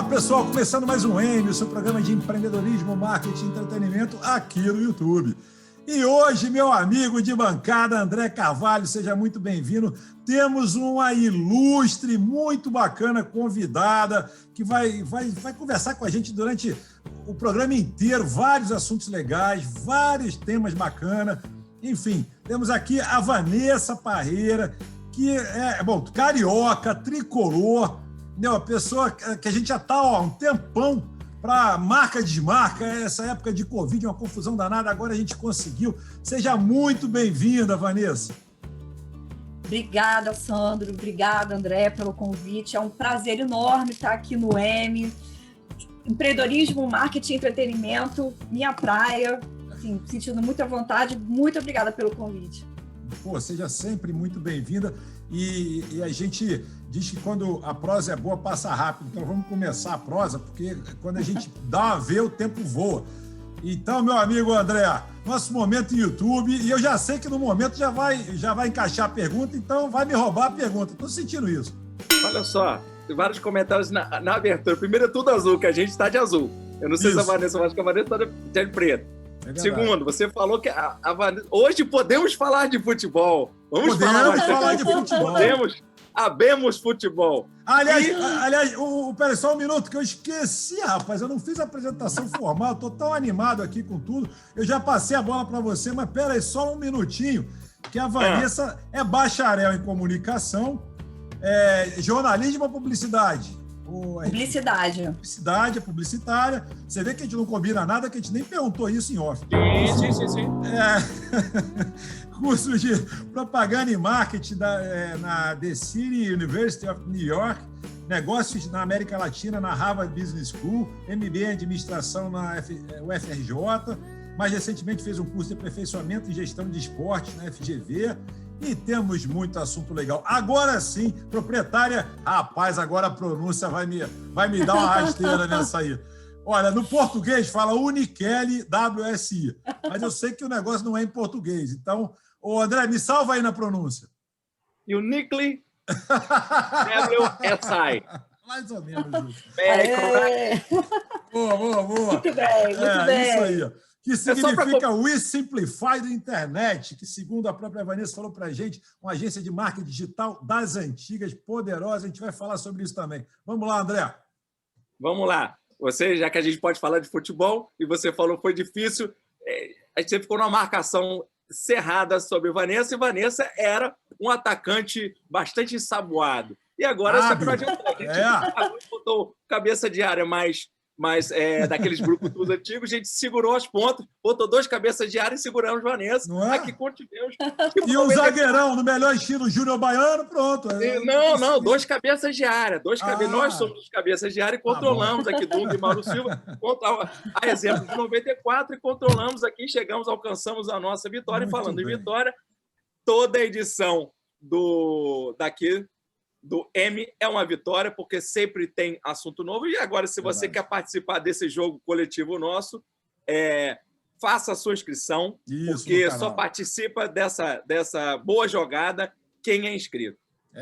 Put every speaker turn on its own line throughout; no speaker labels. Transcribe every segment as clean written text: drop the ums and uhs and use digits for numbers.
pessoal, começando mais um M, o seu programa de empreendedorismo, marketing e entretenimento aqui no YouTube. E hoje, meu amigo de bancada, André Carvalho, seja muito bem-vindo. Temos uma ilustre, muito bacana convidada que vai conversar com a gente durante o programa inteiro, vários assuntos legais, vários temas bacanas. Enfim, temos aqui a Vanessa Parreira, que é, carioca, tricolor, uma pessoa que a gente já está há um tempão para marca e desmarca, essa época de Covid, uma confusão danada, agora a gente conseguiu. Seja muito bem-vinda, Vanessa.
Obrigada, Sandro. Obrigada, André, pelo convite. É um prazer enorme estar aqui no M. Empreendedorismo, marketing e entretenimento, minha praia. Assim, sentindo muita vontade. Muito obrigada pelo convite.
Pô, seja sempre muito bem-vinda. E a gente diz que quando a prosa é boa, passa rápido. Então vamos começar a prosa, porque quando a gente dá uma vê, o tempo voa. Então, meu amigo André, nosso momento em YouTube, e eu já sei que no momento já vai encaixar a pergunta, então vai me roubar a pergunta. Estou sentindo isso.
Olha só, tem vários comentários na abertura. Primeiro é tudo azul, que a gente está de azul. Eu não sei se a Vanessa, mas acho que a Vanessa está de preto. Segundo, você falou que a Vanessa... Hoje podemos falar de futebol. Podemos falar de futebol. Habemos futebol.
Aliás, peraí, só um minuto, que eu esqueci, rapaz. Eu não fiz a apresentação formal, estou tão animado aqui com tudo. Eu já passei a bola para você, mas peraí, só um minutinho, que a Vanessa é bacharel em comunicação, jornalismo ou publicidade?
Publicidade.
Publicidade, é publicitária. Você vê que a gente não combina nada, que a gente nem perguntou isso em off.
Sim.
Curso de propaganda e marketing na The City University of New York, negócios na América Latina na Harvard Business School, MBA em administração na UFRJ, mais recentemente fez um curso de aperfeiçoamento em gestão de esportes na FGV, e temos muito assunto legal. Agora sim, proprietária, rapaz, agora a pronúncia vai me dar uma rasteira nessa aí. Olha, no português fala Unikelly WSI, mas eu sei que o negócio não é em português. Então, André, me salva aí na pronúncia.
Unikelly WSI.
Mais ou menos isso. Boa.
Muito bem.
Isso aí, ó. Que significa We Simplify the Internet, que, segundo a própria Vanessa falou para a gente, uma agência de marketing digital das antigas, poderosa. A gente vai falar sobre isso também. Vamos lá, André.
Vamos lá. Já que a gente pode falar de futebol, e você falou que foi difícil, a gente ficou numa marcação cerrada sobre Vanessa, e Vanessa era um atacante bastante ensaboado. E agora você pode botou cabeça de área mais daqueles grupos dos antigos, a gente segurou as pontas, botou 2 cabeças de área e seguramos Vanessa.
Não é?
Aqui continuamos.
E o zagueirão, no melhor estilo Júnior Baiano, pronto.
Não, 2 cabeças de área. Nós somos cabeças de área e controlamos aqui, Dunga e Mauro Silva, a exemplo de 94, e controlamos aqui, alcançamos a nossa vitória. Muito falando bem. Em vitória, toda a edição daqui do M é uma vitória, porque sempre tem assunto novo. E agora, se você quer participar desse jogo coletivo nosso, faça a sua inscrição, porque só participa dessa boa jogada quem é inscrito.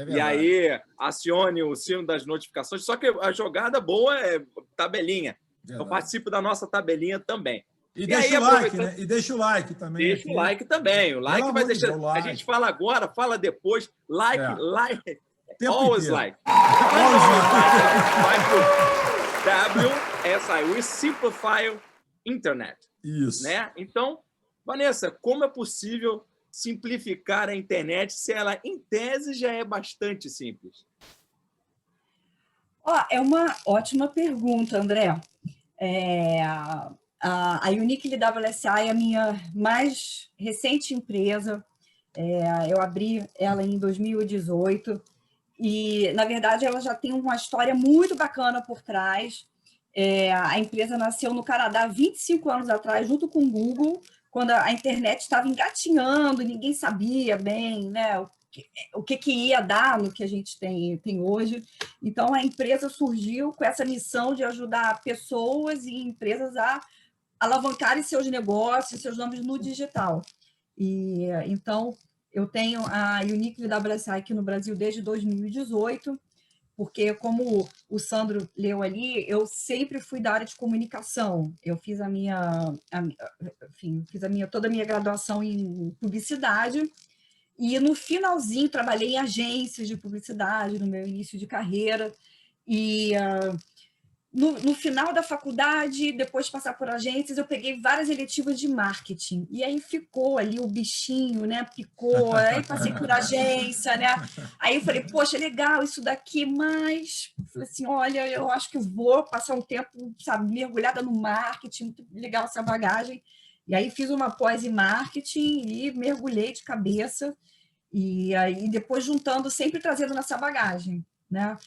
E aí, acione o sino das notificações. Só que a jogada boa é tabelinha. Então, participe da nossa tabelinha também.
E deixa o like, né? E deixa o like também.
Deixa o like também. O like vai deixar. A gente fala agora, fala depois. Like. Always like. Vai pro WSI, We Simplify Internet.
Isso.
Né? Então, Vanessa, como é possível simplificar a internet se ela, em tese, já é bastante simples?
É uma ótima pergunta, André. A Unikelly WSI é a minha mais recente empresa. Eu abri ela em 2018. E, na verdade, ela já tem uma história muito bacana por trás. A empresa nasceu no Canadá 25 anos atrás, junto com o Google, quando a internet estava engatinhando, ninguém sabia bem, né, o que ia dar no que a gente tem hoje. Então, a empresa surgiu com essa missão de ajudar pessoas e empresas a alavancarem seus negócios, seus nomes no digital. Então, eu tenho a Unikelly WSI aqui no Brasil desde 2018 porque como o Sandro leu ali, eu sempre fui da área de comunicação. Eu fiz toda a minha graduação em publicidade, e no finalzinho trabalhei em agências de publicidade no meu início de carreira, e no final da faculdade, depois de passar por agências, eu peguei várias eletivas de marketing. E aí ficou ali o bichinho, né? Picou, aí passei por agência, né? Aí eu falei, poxa, legal isso daqui, mas falei assim, olha, eu acho que eu vou passar um tempo, sabe, mergulhada no marketing, muito legal essa bagagem. E aí fiz uma pós em marketing e mergulhei de cabeça. E aí depois juntando, sempre trazendo nessa bagagem, né?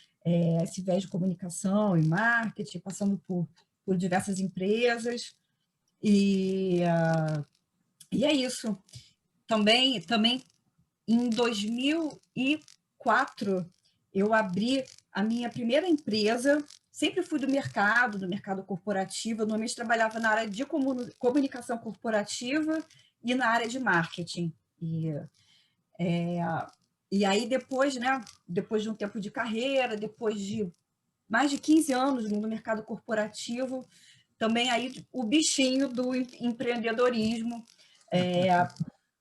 Esse viés de comunicação e marketing, passando por diversas empresas, e é isso. Também em 2004, eu abri a minha primeira empresa, sempre fui do mercado corporativo, eu normalmente trabalhava na área de comunicação corporativa e na área de marketing. E aí, depois, né, depois de um tempo de carreira, depois de mais de 15 anos no mercado corporativo, também aí o bichinho do empreendedorismo.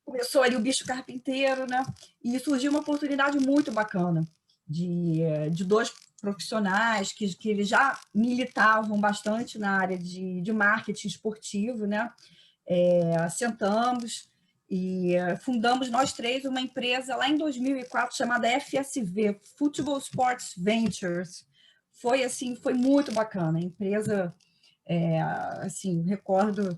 Começou ali o bicho carpinteiro, né? E surgiu uma oportunidade muito bacana de dois profissionais que eles já militavam bastante na área de marketing esportivo, né? Sentamos e fundamos nós três uma empresa lá em 2004 chamada FSV, Football Sports Ventures. Foi assim, foi muito bacana. A empresa, assim, recordo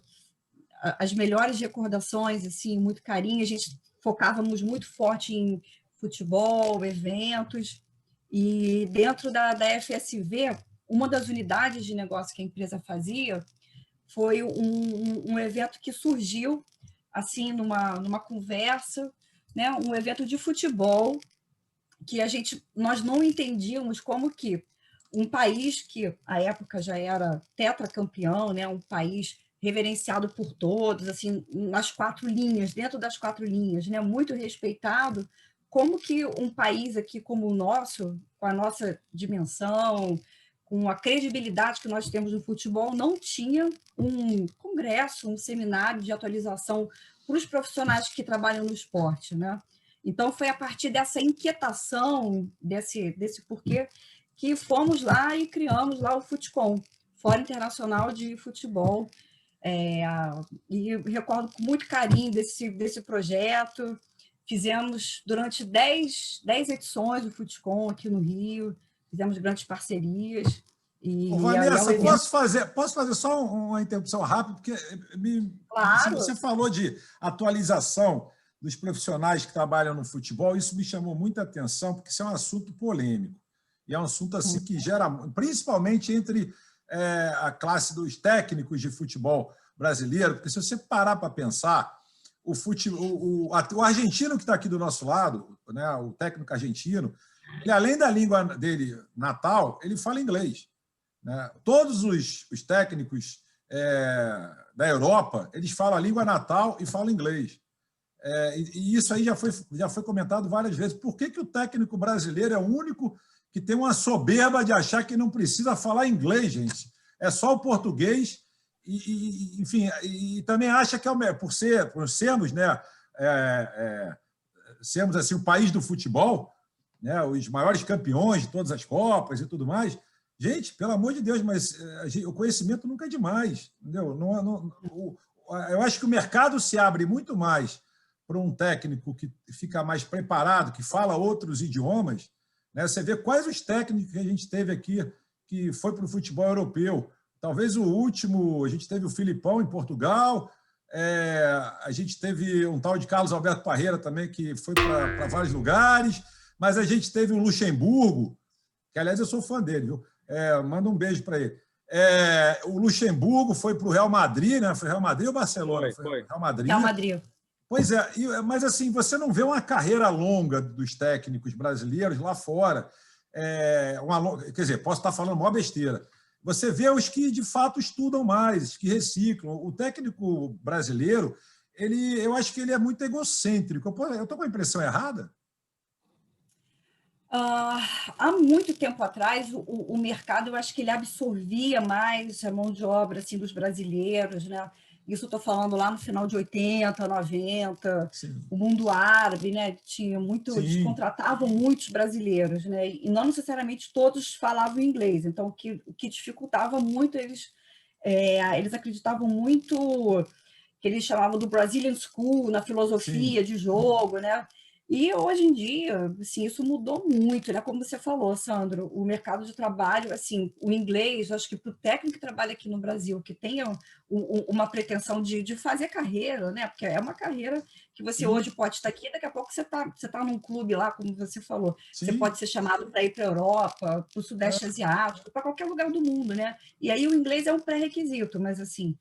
as melhores recordações, assim, muito carinho. A gente focávamos muito forte em futebol, eventos, e dentro da FSV, uma das unidades de negócio que a empresa fazia foi um evento que surgiu assim numa conversa, né? Um evento de futebol que nós não entendíamos como que um país que à época já era tetracampeão, né? Um país reverenciado por todos, assim, nas quatro linhas, dentro das quatro linhas, né? Muito respeitado, como que um país aqui como o nosso, com a nossa dimensão, com a credibilidade que nós temos no futebol, não tinha um congresso, um seminário de atualização para os profissionais que trabalham no esporte, né? Então, foi a partir dessa inquietação, desse porquê, que fomos lá e criamos lá o Futecom, Fórum Internacional de Futebol. E recordo com muito carinho desse projeto. Fizemos durante 10 edições do Futecom aqui no Rio, fizemos grandes parcerias.
Vanessa, posso fazer só uma interrupção rápida? Porque
claro.
Você falou de atualização dos profissionais que trabalham no futebol, isso me chamou muita atenção, porque isso é um assunto polêmico. E é um assunto assim que gera, principalmente entre a classe dos técnicos de futebol brasileiro, porque se você parar para pensar, o argentino que está aqui do nosso lado, né, o técnico argentino, ele, além da língua dele natal, ele fala inglês. Né? Todos os técnicos da Europa, eles falam a língua natal e falam inglês. E isso aí já foi comentado várias vezes. Por que o técnico brasileiro é o único que tem uma soberba de achar que não precisa falar inglês, gente? É só o português enfim, e também acha que por sermos, né, sermos assim, o país do futebol, né, os maiores campeões de todas as Copas e tudo mais. Gente, pelo amor de Deus, mas o conhecimento nunca é demais. Entendeu? Eu acho que o mercado se abre muito mais para um técnico que fica mais preparado, que fala outros idiomas. Né? Você vê quais os técnicos que a gente teve aqui que foi para o futebol europeu. Talvez o último, a gente teve o Filipão em Portugal, a gente teve um tal de Carlos Alberto Parreira também, que foi para vários lugares, mas a gente teve o Luxemburgo, que, aliás, eu sou fã dele, viu? Manda um beijo para ele. O Luxemburgo foi para o Real Madrid, né? Foi Real Madrid ou Barcelona?
Foi.
Real Madrid.
Real Madrid.
Pois é, mas assim, você não vê uma carreira longa dos técnicos brasileiros lá fora. Quer dizer, posso estar falando uma besteira. Você vê os que, de fato, estudam mais, que reciclam. O técnico brasileiro, eu acho que ele é muito egocêntrico. Eu estou com a impressão errada?
há muito tempo atrás, o mercado, eu acho que ele absorvia mais a mão de obra assim, dos brasileiros, né? Isso estou falando lá no final de 80, 90,
Sim.
o mundo árabe, né? Eles
Sim.
contratavam muitos brasileiros, né? E não necessariamente todos falavam inglês, então o que dificultava muito eles acreditavam muito que eles chamavam do Brazilian School, na filosofia
Sim.
de jogo, né? E hoje em dia, assim, isso mudou muito, né? Como você falou, Sandro, o mercado de trabalho, assim, o inglês, acho que para o técnico que trabalha aqui no Brasil, que tenha uma pretensão de fazer carreira, né? Porque é uma carreira que você
Sim.
hoje pode estar aqui, daqui a pouco você tá num clube lá, como você falou, você
Sim.
pode ser chamado para ir para a Europa, para o Sudeste Asiático, para qualquer lugar do mundo, né? E aí o inglês é um pré-requisito, mas assim,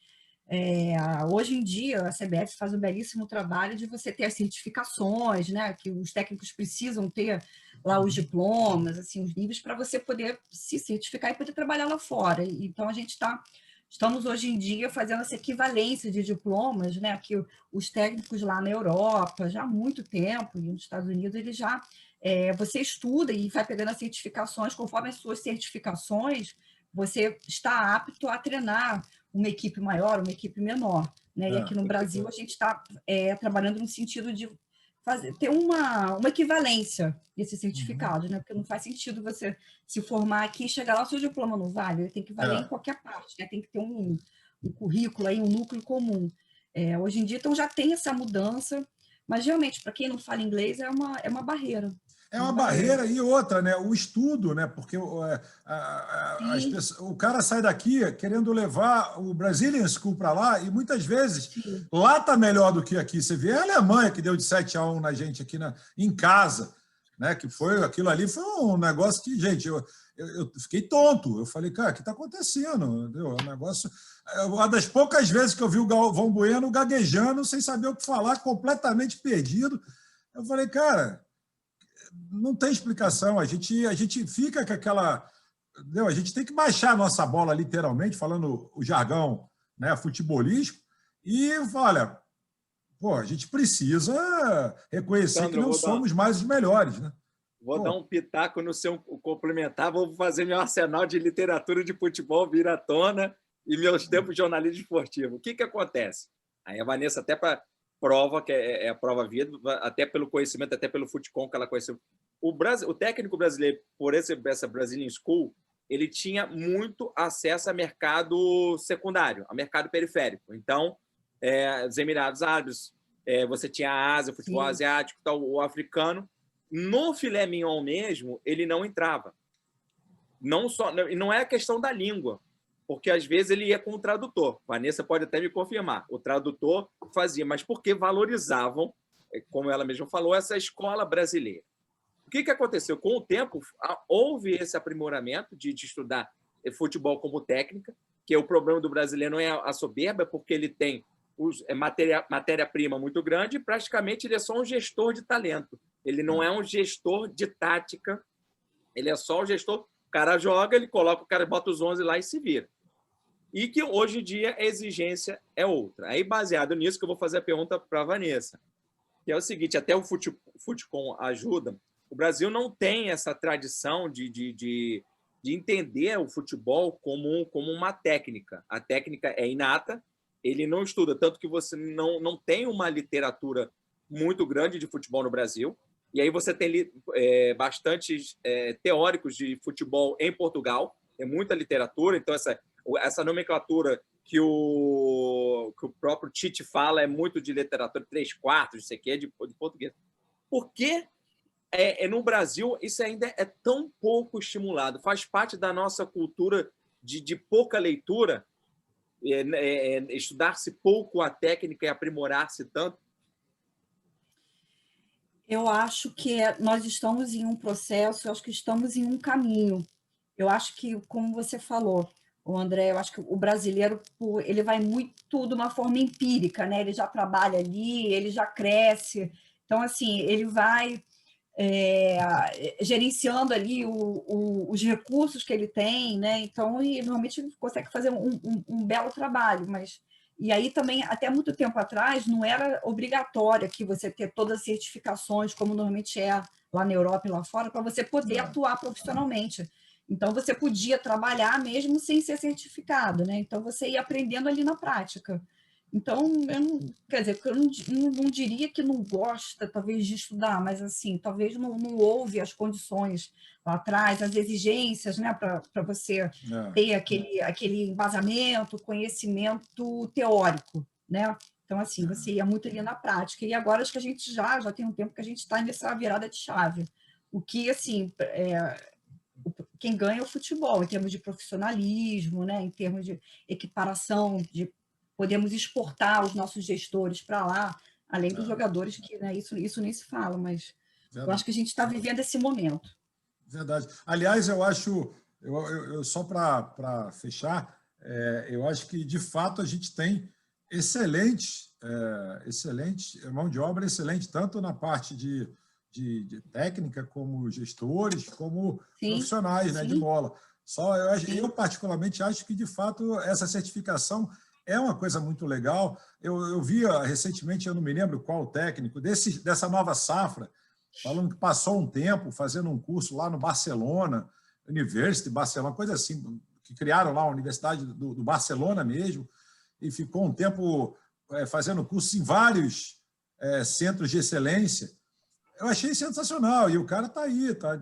hoje em dia, a CBF faz um belíssimo trabalho de você ter as certificações, né, que os técnicos precisam ter lá os diplomas, assim, os níveis, para você poder se certificar e poder trabalhar lá fora. Então, estamos hoje em dia fazendo essa equivalência de diplomas, né, que os técnicos lá na Europa, já há muito tempo, e nos Estados Unidos, eles já... você estuda e vai pegando as certificações, conforme as suas certificações, você está apto a treinar uma equipe maior, uma equipe menor. Né? E aqui no Brasil a gente está trabalhando no sentido de ter uma equivalência desses certificados, né? Porque não faz sentido você se formar aqui e chegar lá, o seu diploma não vale, ele tem que valer em qualquer parte, né? Tem que ter um currículo, aí, um núcleo comum. Hoje em dia, então, já tem essa mudança, mas realmente, para quem não fala inglês, é uma barreira.
É uma barreira e outra, né? O estudo, né? Porque o cara sai daqui querendo levar o Brazilian School para lá e muitas vezes lá está melhor do que aqui. Você vê a Alemanha que deu de 7-1 na gente aqui em casa, né? Que foi aquilo ali, foi um negócio que, gente, eu fiquei tonto. Eu falei, cara, o que está acontecendo? Entendeu? É um negócio. Uma das poucas vezes que eu vi o Galvão Bueno gaguejando, sem saber o que falar, completamente perdido. Eu falei, cara, não tem explicação. A gente fica com aquela... Entendeu? A gente tem que baixar a nossa bola, literalmente, falando o jargão, né, futebolístico, e, olha, pô, a gente precisa reconhecer, Sandro, que não somos mais os melhores. Né?
Vou dar um pitaco no seu complementar, vou fazer meu arsenal de literatura de futebol vir à tona e meus tempos de jornalismo esportivo. O que acontece? Aí a Vanessa até prova, que é a prova viva, até pelo conhecimento, até pelo futecom que ela conheceu. O técnico brasileiro, por essa Brazilian School, ele tinha muito acesso a mercado secundário, a mercado periférico. Então, os Emirados Árabes, você tinha a Ásia, o futebol asiático, o africano. No filé mignon mesmo, ele não entrava. Não é a questão da língua, porque às vezes ele ia com o tradutor. Vanessa pode até me confirmar. O tradutor fazia, mas porque valorizavam, como ela mesma falou, essa escola brasileira. O que aconteceu? Com o tempo, houve esse aprimoramento de estudar futebol como técnica, que o problema do brasileiro não é a soberba, porque ele tem matéria-prima muito grande e praticamente ele é só um gestor de talento. Ele não é um gestor de tática, ele é só um gestor. O cara joga, ele coloca, o cara bota os 11 lá e se vira. E que hoje em dia a exigência é outra. Aí, baseado nisso, que eu vou fazer a pergunta para a Vanessa, que é o seguinte, até o futecom ajuda. O Brasil não tem essa tradição de entender o futebol como uma técnica. A técnica é inata, ele não estuda, tanto que você não tem uma literatura muito grande de futebol no Brasil, e aí você tem bastantes teóricos de futebol em Portugal, tem muita literatura, então essa nomenclatura que o próprio Tite fala é muito de literatura, 3/4, não sei o que, de português. Por que no Brasil isso ainda é tão pouco estimulado? Faz parte da nossa cultura de pouca leitura, estudar-se pouco a técnica e aprimorar-se tanto?
Eu acho que nós estamos em um processo, eu acho que estamos em um caminho. Eu acho que, como você falou, o André, eu acho que o brasileiro ele vai muito de uma forma empírica, né? Ele já trabalha ali, ele já cresce. Então, assim, ele vai gerenciando ali os recursos que ele tem, né? Então, e normalmente ele consegue fazer um belo trabalho, mas... E aí também, até muito tempo atrás, não era obrigatório que você ter todas as certificações, como normalmente é lá na Europa e lá fora, para você poder atuar profissionalmente. Então, você podia trabalhar mesmo sem ser certificado, né? Então, você ia aprendendo ali na prática. Então, eu não, quer dizer, eu não diria que não gosta, talvez, de estudar, mas, assim, talvez não houve as condições lá atrás, as exigências, né, para você ter aquele embasamento, conhecimento teórico, né? Então, assim, você ia muito ali na prática. E agora, acho que a gente já tem um tempo que a gente está nessa virada de chave. O que, assim, quem ganha é o futebol, em termos de profissionalismo, né, em termos de equiparação, de podemos exportar os nossos gestores para lá, além dos jogadores, que, né, isso nem se fala, mas eu acho que a gente está vivendo esse momento.
Verdade. Aliás, eu acho, só para fechar, eu acho que, de fato, a gente tem excelente mão de obra, excelente, tanto na parte de técnica, como gestores, como profissionais, né, de bola. Eu, particularmente, acho que, de fato, essa certificação é uma coisa muito legal. Eu vi recentemente, eu não me lembro qual técnico, dessa nova safra, falando que passou um tempo fazendo um curso lá no Barcelona, University Barcelona, coisa assim, que criaram lá a Universidade do Barcelona mesmo, e ficou um tempo fazendo curso em vários centros de excelência. Eu achei sensacional, e o cara está aí, está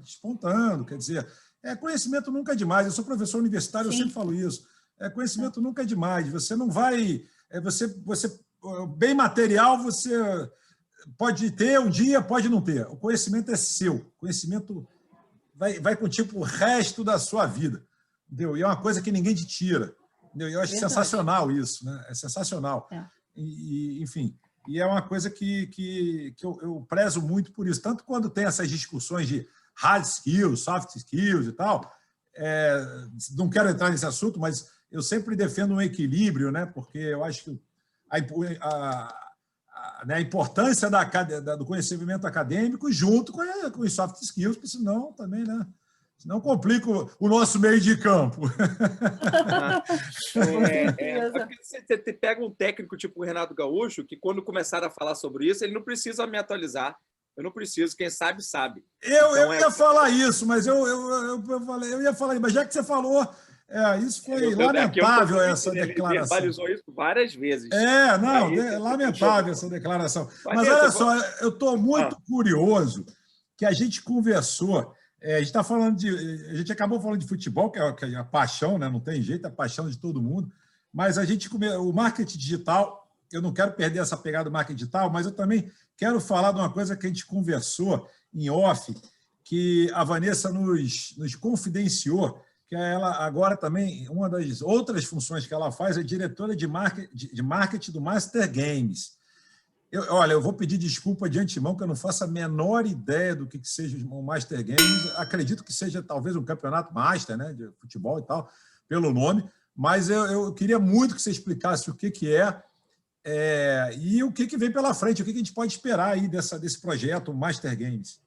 despontando, quer dizer, conhecimento nunca é demais. Eu sou professor universitário, eu sempre falo isso. Conhecimento nunca é demais. Você não vai... bem material você pode ter um dia, pode não ter. O conhecimento é seu. O conhecimento vai contigo o resto da sua vida. Entendeu? E é uma coisa que ninguém te tira. Entendeu? Eu acho sensacional isso. Né? É sensacional. Enfim, e é uma coisa que eu prezo muito por isso. Tanto quando tem essas discussões de hard skills, soft skills e tal, não quero entrar nesse assunto, mas eu sempre defendo um equilíbrio, né? Porque eu acho que a importância do conhecimento acadêmico junto com os soft skills, porque senão também, né? Senão complica o nosso meio de campo.
Você pega um técnico tipo o Renato Gaúcho, que quando começar a falar sobre isso, ele não precisa me atualizar. Eu não preciso, quem sabe, sabe.
Eu ia falar isso, mas eu ia falar, mas já que você falou, isso foi lamentável, essa declaração. Ele
verbalizou isso várias vezes.
Lamentável essa declaração. Mas olha só, eu estou muito curioso que a gente conversou, a gente está falando a gente acabou falando de futebol, que é a paixão, né? Não tem jeito, é a paixão de todo mundo, mas o marketing digital, eu não quero perder essa pegada do marketing digital, mas eu também quero falar de uma coisa que a gente conversou em off, que a Vanessa nos confidenciou, que ela agora também, uma das outras funções que ela faz é diretora de marketing do Master Games. Eu vou pedir desculpa de antemão, que eu não faço a menor ideia do que seja o Master Games. Acredito que seja talvez um campeonato Master, né, de futebol e tal, pelo nome, mas eu queria muito que você explicasse o que é, e o que vem pela frente, o que a gente pode esperar aí desse projeto, o Master Games.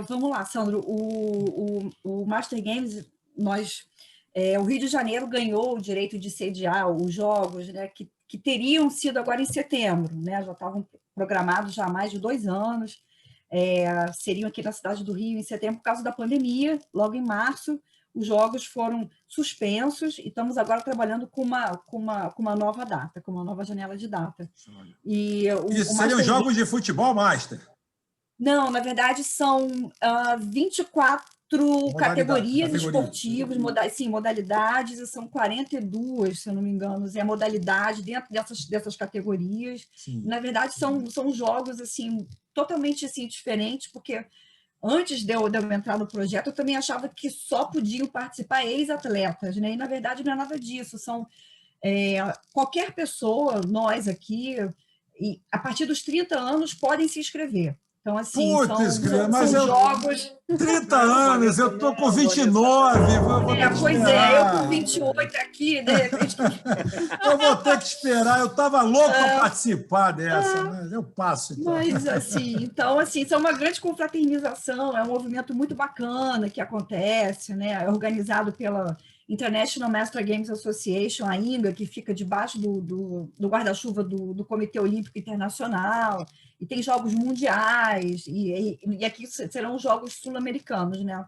Vamos lá, Sandro. O Master Games, o Rio de Janeiro ganhou o direito de sediar os jogos, né, que teriam sido agora em setembro, né, já estavam programados já há mais de 2 anos, seriam aqui na cidade do Rio em setembro por causa da pandemia. Logo em março, os jogos foram suspensos e estamos agora trabalhando com uma nova data, com uma nova janela de data.
Isso seriam jogos de futebol, Master?
Não, na verdade, são 24 categorias esportivas, modalidades, e são 42, se eu não me engano, modalidade dentro dessas categorias. Na verdade, são jogos assim, totalmente assim, diferentes, porque antes de eu entrar no projeto, eu também achava que só podiam participar ex-atletas, né? E, na verdade, não é nada disso. São qualquer pessoa, nós aqui, a partir dos 30 anos, podem se inscrever. Então, assim, são jogos...
30 anos, eu estou com 29,
eu com 28 aqui, de repente...
Eu vou ter que esperar, eu estava louco para participar dessa, mas eu passo. Então.
Mas, assim, são uma grande confraternização, é um movimento muito bacana que acontece, né? É organizado International Master Games Association, a INGA, que fica debaixo do guarda-chuva do Comitê Olímpico Internacional, e tem jogos mundiais, e aqui serão os jogos sul-americanos, né,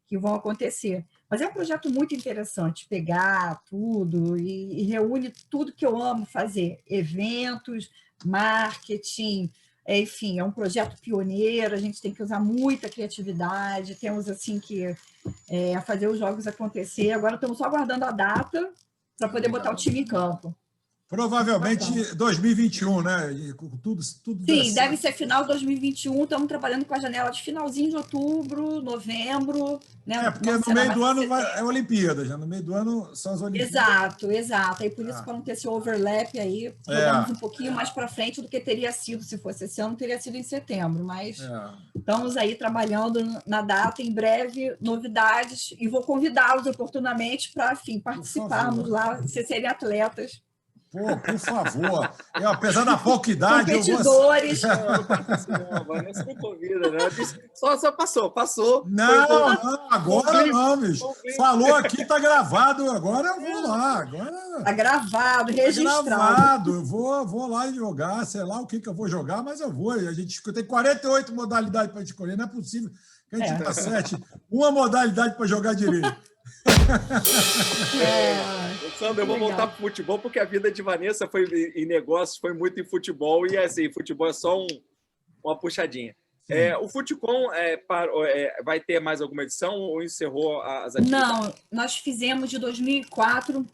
que vão acontecer. Mas é um projeto muito interessante, pegar tudo e reúne tudo que eu amo fazer, eventos, marketing, enfim, é um projeto pioneiro, a gente tem que usar muita criatividade, temos assim que fazer os jogos acontecer. Agora estamos só aguardando a data para poder botar o time em campo.
Provavelmente 2021, né? E tudo
Sim, deve ser final de 2021. Estamos trabalhando com a janela de finalzinho de outubro, novembro. Né?
Porque no meio do ano é Olimpíadas, né? No meio do ano são as Olimpíadas.
Exato. E por isso, quando ter esse overlap aí, jogamos um pouquinho mais para frente do que teria sido, se fosse esse ano, teria sido em setembro. Mas estamos aí trabalhando na data, em breve, novidades, e vou convidá-los oportunamente para, enfim, participarmos lá, serem atletas.
Pô, por favor. Apesar da pouca idade...
Competidores.
Não, Vanessa não convida, né? Só passou.
Não, agora não, bicho. Falou aqui, tá gravado. Agora eu vou lá.
Tá gravado, registrado.
Tá gravado. Eu vou lá jogar, sei lá o que eu vou jogar, mas eu vou. A gente tem 48 modalidades para escolher. Não é possível que a gente tenha 7. Uma modalidade para jogar direito.
Sandra, eu vou voltar para o futebol, porque a vida de Vanessa foi em negócios, foi muito em futebol, e assim, futebol é só uma puxadinha. O Futecom vai ter mais alguma edição ou encerrou as atividades?
Não, nós fizemos de 2004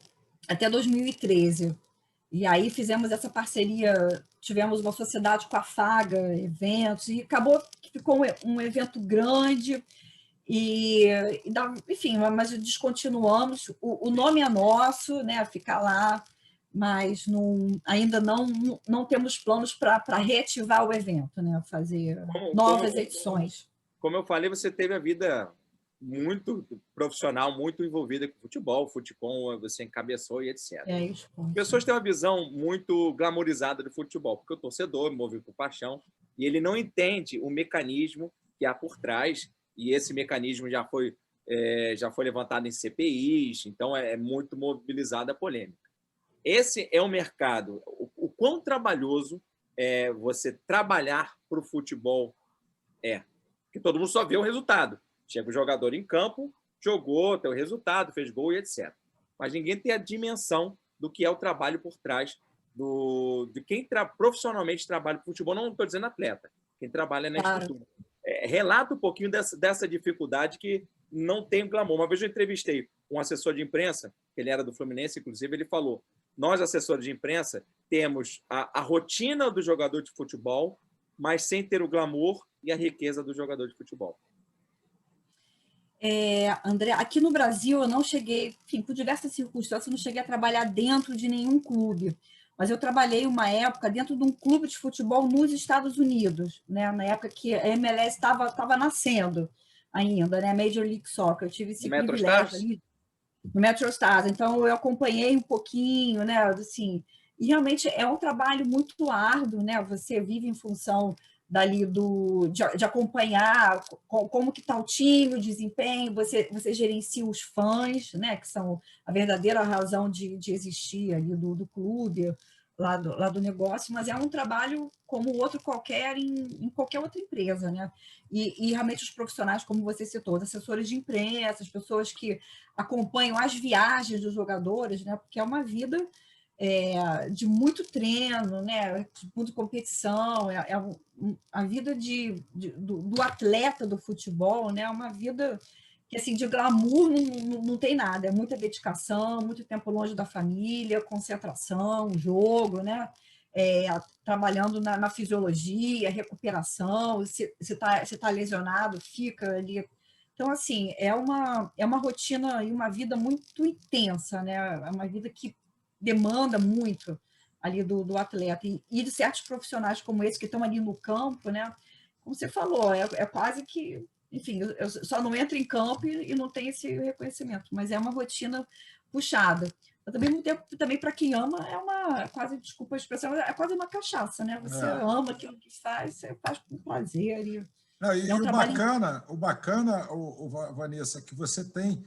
até 2013. E aí fizemos essa parceria, tivemos uma sociedade com a FAGA, eventos, e acabou que ficou um evento grande. Enfim, mas descontinuamos. O nome é nosso, né? Ficar lá, mas ainda não temos planos para reativar o evento, né? Fazer novas edições.
Como eu falei, você teve a vida muito profissional, muito envolvida com futebol, o Futecom você encabeçou e etc.
Isso.
As pessoas têm uma visão muito glamorizada do futebol, porque o torcedor move por paixão e ele não entende o mecanismo que há por trás. E esse mecanismo já foi levantado em CPIs, então é muito mobilizada a polêmica. Esse é um mercado. O quão trabalhoso é você trabalhar para o futebol porque todo mundo só vê o resultado. Chega o jogador em campo, jogou, tem o resultado, fez gol e etc. Mas ninguém tem a dimensão do que é o trabalho por trás de quem profissionalmente trabalha com futebol. Não estou dizendo atleta, quem trabalha na estrutura. Relata um pouquinho dessa dificuldade que não tem o glamour. Uma vez eu entrevistei um assessor de imprensa, que ele era do Fluminense, inclusive, ele falou: nós, assessores de imprensa, temos a rotina do jogador de futebol, mas sem ter o glamour e a riqueza do jogador de futebol.
André, aqui no Brasil eu não cheguei, enfim, por diversas circunstâncias, eu não cheguei a trabalhar dentro de nenhum clube. Mas eu trabalhei uma época dentro de um clube de futebol nos Estados Unidos, né? Na época que a MLS estava nascendo ainda, né? Major League Soccer. Eu tive esse privilégio ali no MetroStars. Então, eu acompanhei um pouquinho, né? Assim, e realmente é um trabalho muito árduo, né? Você vive em função dali de acompanhar como que está o time, o desempenho, você gerencia os fãs, né, que são a verdadeira razão de existir ali do clube, lá do negócio, mas é um trabalho como outro qualquer em qualquer outra empresa, né? E realmente os profissionais, como você citou, os assessores de imprensa, as pessoas que acompanham as viagens dos jogadores, né, porque é uma vida de muito treino, né? De muita competição, a vida do atleta do futebol, né? É uma vida que, assim, de glamour não tem nada, é muita dedicação, muito tempo longe da família, concentração, jogo, né? Trabalhando na fisiologia, recuperação, se tá lesionado, fica ali. Então, assim, é uma rotina e uma vida muito intensa, né? É uma vida que demanda muito ali do atleta e de certos profissionais como esse que estão ali no campo, né? Como você falou, é quase que, enfim, eu só não entro em campo e não tenho esse reconhecimento, mas é uma rotina puxada. Mas também muito tempo, também para quem ama, quase, desculpa a expressão, é quase uma cachaça, né? Você ama aquilo que faz, você faz com prazer.
Não, e o bacana, Vanessa, que você tem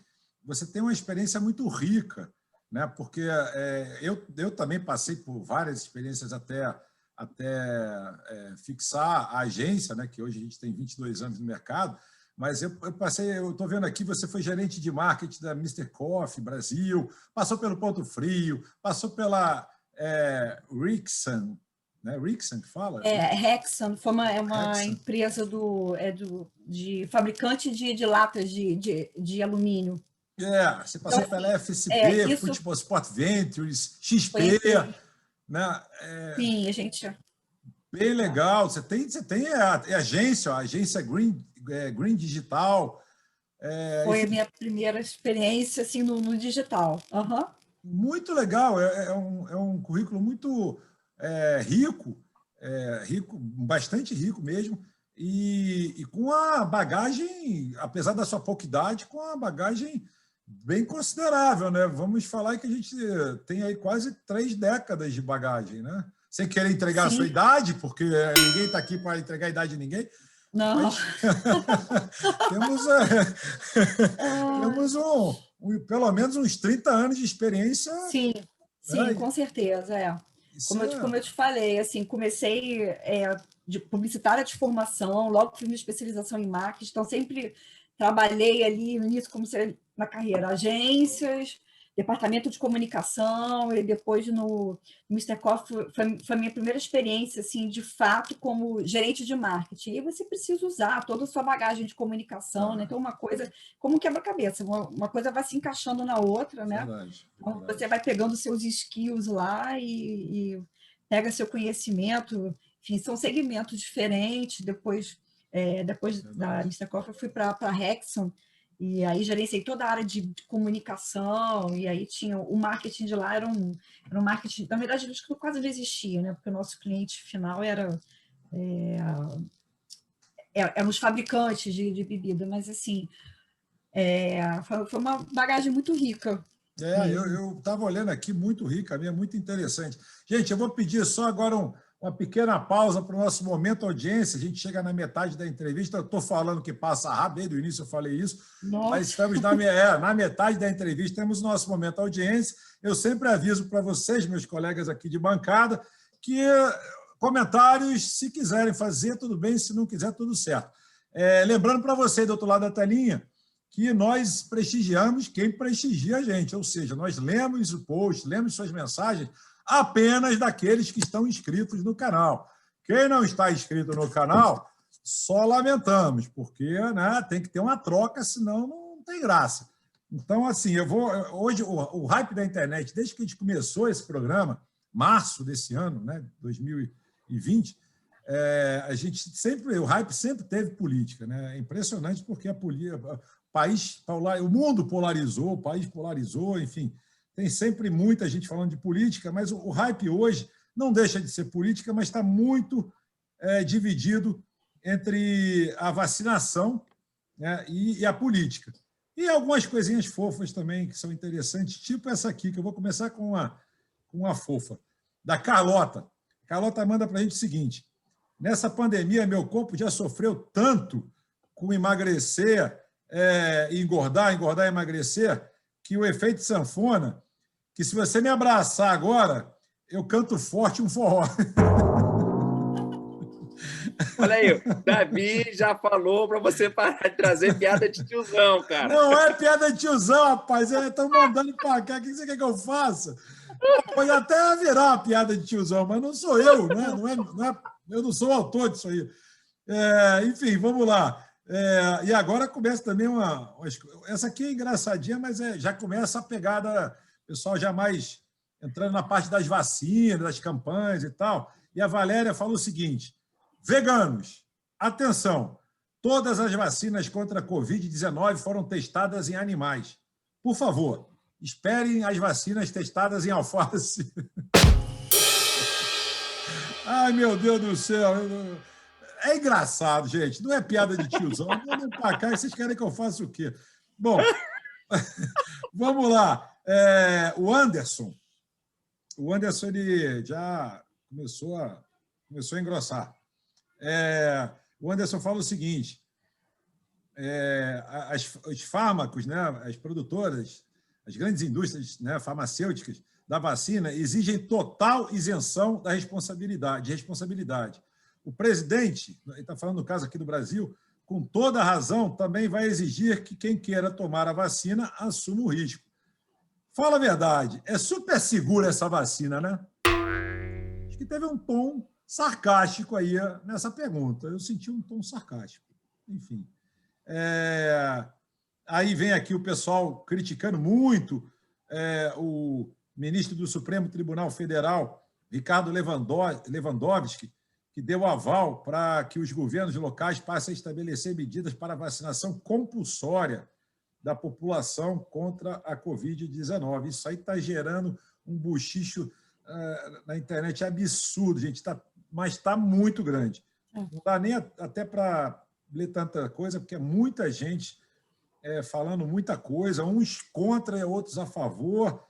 você tem uma experiência muito rica, né? Porque eu também passei por várias experiências até fixar a agência, né? Que hoje a gente tem 22 anos no mercado, mas eu estou vendo aqui, você foi gerente de marketing da Mr. Coffee Brasil, passou pelo Ponto Frio, passou pela Rixon, né? Rixon que fala?
Rexon foi uma
Rexon.
empresa de fabricante de latas de alumínio.
Você passou pela FSP, Futebol Sport Ventures, XP, né?
Sim, a gente...
Bem legal. Você tem a agência, a agência Green Digital.
Foi a minha primeira experiência assim, no digital. Uhum.
Muito legal. É um currículo muito rico, bastante rico mesmo, e com a bagagem, apesar da sua pouca idade, com a bagagem bem considerável, né? Vamos falar que a gente tem aí quase 3 décadas de bagagem, né? Sem querer entregar a sua idade, porque ninguém está aqui para entregar a idade de ninguém.
Não.
Mas temos pelo menos uns 30 anos de experiência.
Sim, com certeza. Como eu te falei, assim, comecei de publicitária de formação, logo fiz minha especialização em marketing, então sempre trabalhei ali no início, comecei na carreira, agências, departamento de comunicação, e depois no Mr. Coffee foi a minha primeira experiência, assim, de fato, como gerente de marketing. E você precisa usar toda a sua bagagem de comunicação, né? Então, uma coisa, como um quebra-cabeça, uma coisa vai se encaixando na outra, né?
Verdade.
Então, você vai pegando seus skills lá e pega seu conhecimento, enfim, são segmentos diferentes. Depois da Mr. Coffee, eu fui para a Rexon, e aí gerenciei toda a área de comunicação, e aí tinha o marketing de lá, era um marketing, na verdade, acho que quase não existia, né? Porque o nosso cliente final eram os fabricantes de bebida, mas assim, foi uma bagagem muito rica.
Eu estava olhando aqui, muito rica, muito interessante. Gente, eu vou pedir só agora uma pequena pausa para o nosso momento audiência. A gente chega na metade da entrevista. Eu estou falando que passa rápido, desde o início eu falei isso.
Nossa.
Mas estamos na metade da entrevista, temos o nosso momento audiência. Eu sempre aviso para vocês, meus colegas aqui de bancada, que comentários, se quiserem fazer, tudo bem, se não quiser, tudo certo. Lembrando para você, do outro lado da telinha, que nós prestigiamos quem prestigia a gente, ou seja, nós lemos o post, lemos suas mensagens apenas daqueles que estão inscritos no canal. Quem não está inscrito no canal, só lamentamos, porque, né, tem que ter uma troca, senão não tem graça. Então, assim, hoje, o hype da internet, desde que a gente começou esse programa, março desse ano, né, 2020, o hype sempre teve política, né? É impressionante porque o mundo polarizou, o país polarizou, enfim, tem sempre muita gente falando de política, mas o hype hoje não deixa de ser política, mas está muito dividido entre a vacinação, né, e a política. E algumas coisinhas fofas também que são interessantes, tipo essa aqui, que eu vou começar com uma fofa, da Carlota. Carlota manda para a gente o seguinte: nessa pandemia, meu corpo já sofreu tanto com emagrecer, engordar e emagrecer, que o efeito sanfona, que se você me abraçar agora, eu canto forte um forró.
Olha aí, o Davi já falou para você parar de trazer piada de tiozão, cara.
Não é piada de tiozão, rapaz. Estão mandando para cá. O que você quer que eu faça? Pode até virar uma piada de tiozão, mas não sou eu, né? Eu não sou o autor disso aí. Enfim, vamos lá. E agora começa também essa aqui é engraçadinha, mas já começa a pegada, pessoal já mais entrando na parte das vacinas, das campanhas e tal. E a Valéria falou o seguinte: veganos, atenção, todas as vacinas contra a Covid-19 foram testadas em animais. Por favor, esperem as vacinas testadas em alface. Ai, meu Deus do céu. É engraçado, gente. Não é piada de tiozão. Vamos para cá e vocês querem que eu faça o quê? Bom, vamos lá. O Anderson ele já começou a engrossar. O Anderson fala o seguinte: os fármacos, né, as produtoras, as grandes indústrias, né, farmacêuticas da vacina exigem total isenção da responsabilidade. O presidente, ele está falando no caso aqui do Brasil, com toda a razão, também vai exigir que quem queira tomar a vacina assuma o risco. Fala a verdade, é super segura essa vacina, né? Acho que teve um tom sarcástico aí nessa pergunta. Eu senti um tom sarcástico. Enfim. Aí vem aqui o pessoal criticando muito o ministro do Supremo Tribunal Federal, Ricardo Lewandowski, que deu aval para que os governos locais passem a estabelecer medidas para vacinação compulsória da população contra a Covid-19. Isso aí está gerando um buchicho na internet absurdo, gente, mas está muito grande. Não dá nem até para ler tanta coisa, porque é muita gente falando muita coisa, uns contra, outros a favor,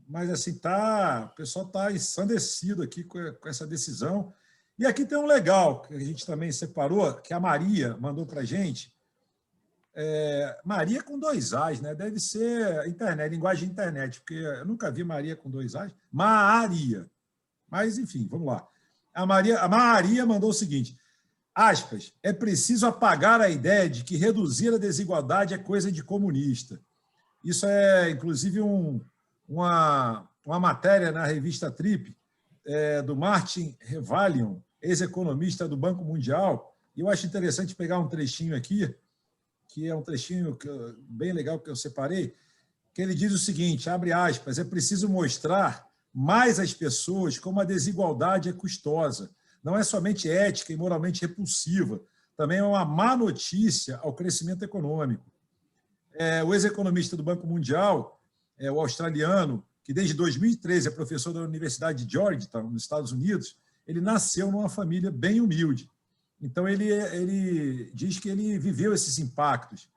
mas assim, o pessoal está ensandecido aqui com essa decisão. E aqui tem um legal, que a gente também separou, que a Maria mandou para a gente. Maria com 2 As, né? Deve ser internet, linguagem internet, porque eu nunca vi Maria com 2 As. Maria. Mas, enfim, vamos lá. A Maria mandou o seguinte, aspas, é preciso apagar a ideia de que reduzir a desigualdade é coisa de comunista. Isso é, inclusive, uma matéria na revista Trip, do Martin Revalion, ex-economista do Banco Mundial, e eu acho interessante pegar um trechinho aqui, que é um trechinho bem legal que eu separei, que ele diz o seguinte, abre aspas, é preciso mostrar mais às pessoas como a desigualdade é custosa, não é somente ética e moralmente repulsiva, também é uma má notícia ao crescimento econômico. O ex-economista do Banco Mundial, o australiano, que desde 2013 é professor da Universidade de Georgetown, nos Estados Unidos, ele nasceu numa família bem humilde. Então, ele diz que ele viveu esses impactos.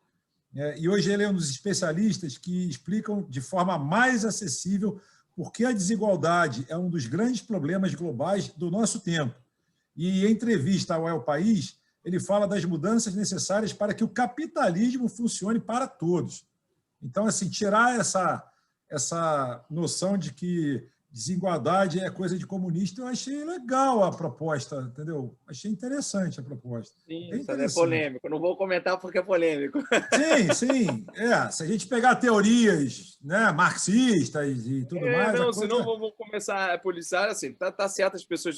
E hoje ele é um dos especialistas que explicam de forma mais acessível por que a desigualdade é um dos grandes problemas globais do nosso tempo. E em entrevista ao El País, ele fala das mudanças necessárias para que o capitalismo funcione para todos. Então, assim, tirar essa noção de que desigualdade é coisa de comunista, eu achei legal a proposta, entendeu? Achei interessante a proposta.
Sim, isso é polêmico. Não vou comentar porque é polêmico.
Sim. Se a gente pegar teorias, né, marxistas e tudo mais...
Não, senão vou começar a policiar, assim, tá certo as pessoas...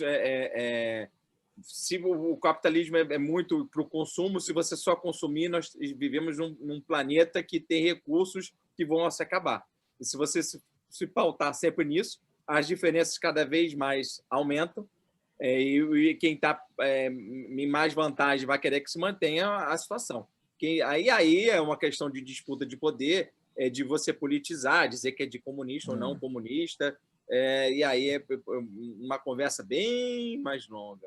se o capitalismo é muito para o consumo, se você só consumir, nós vivemos num planeta que tem recursos que vão se acabar. E se você se pautar sempre nisso, as diferenças cada vez mais aumentam e quem está em mais vantagem vai querer que se mantenha a situação. Aí é uma questão de disputa de poder, de você politizar, dizer que é de comunista ou não comunista, e aí é uma conversa bem mais longa.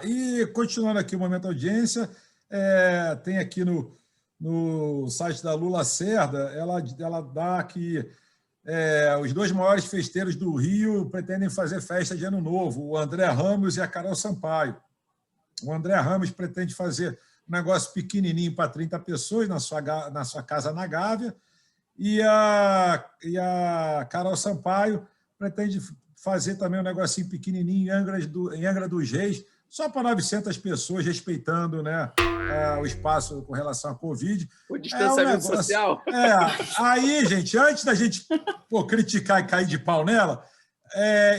E continuando aqui o Momento Audiência, tem aqui no site da Lula Lacerda, ela dá que os 2 maiores festeiros do Rio pretendem fazer festa de Ano Novo, o André Ramos e a Carol Sampaio. O André Ramos pretende fazer um negócio pequenininho para 30 pessoas na sua casa na Gávea, e a Carol Sampaio pretende fazer também um negocinho pequenininho em Angra dos Reis, só para 900 pessoas, respeitando, né, o espaço com relação à Covid.
O distanciamento social.
Aí, gente, antes da gente criticar e cair de pau nela,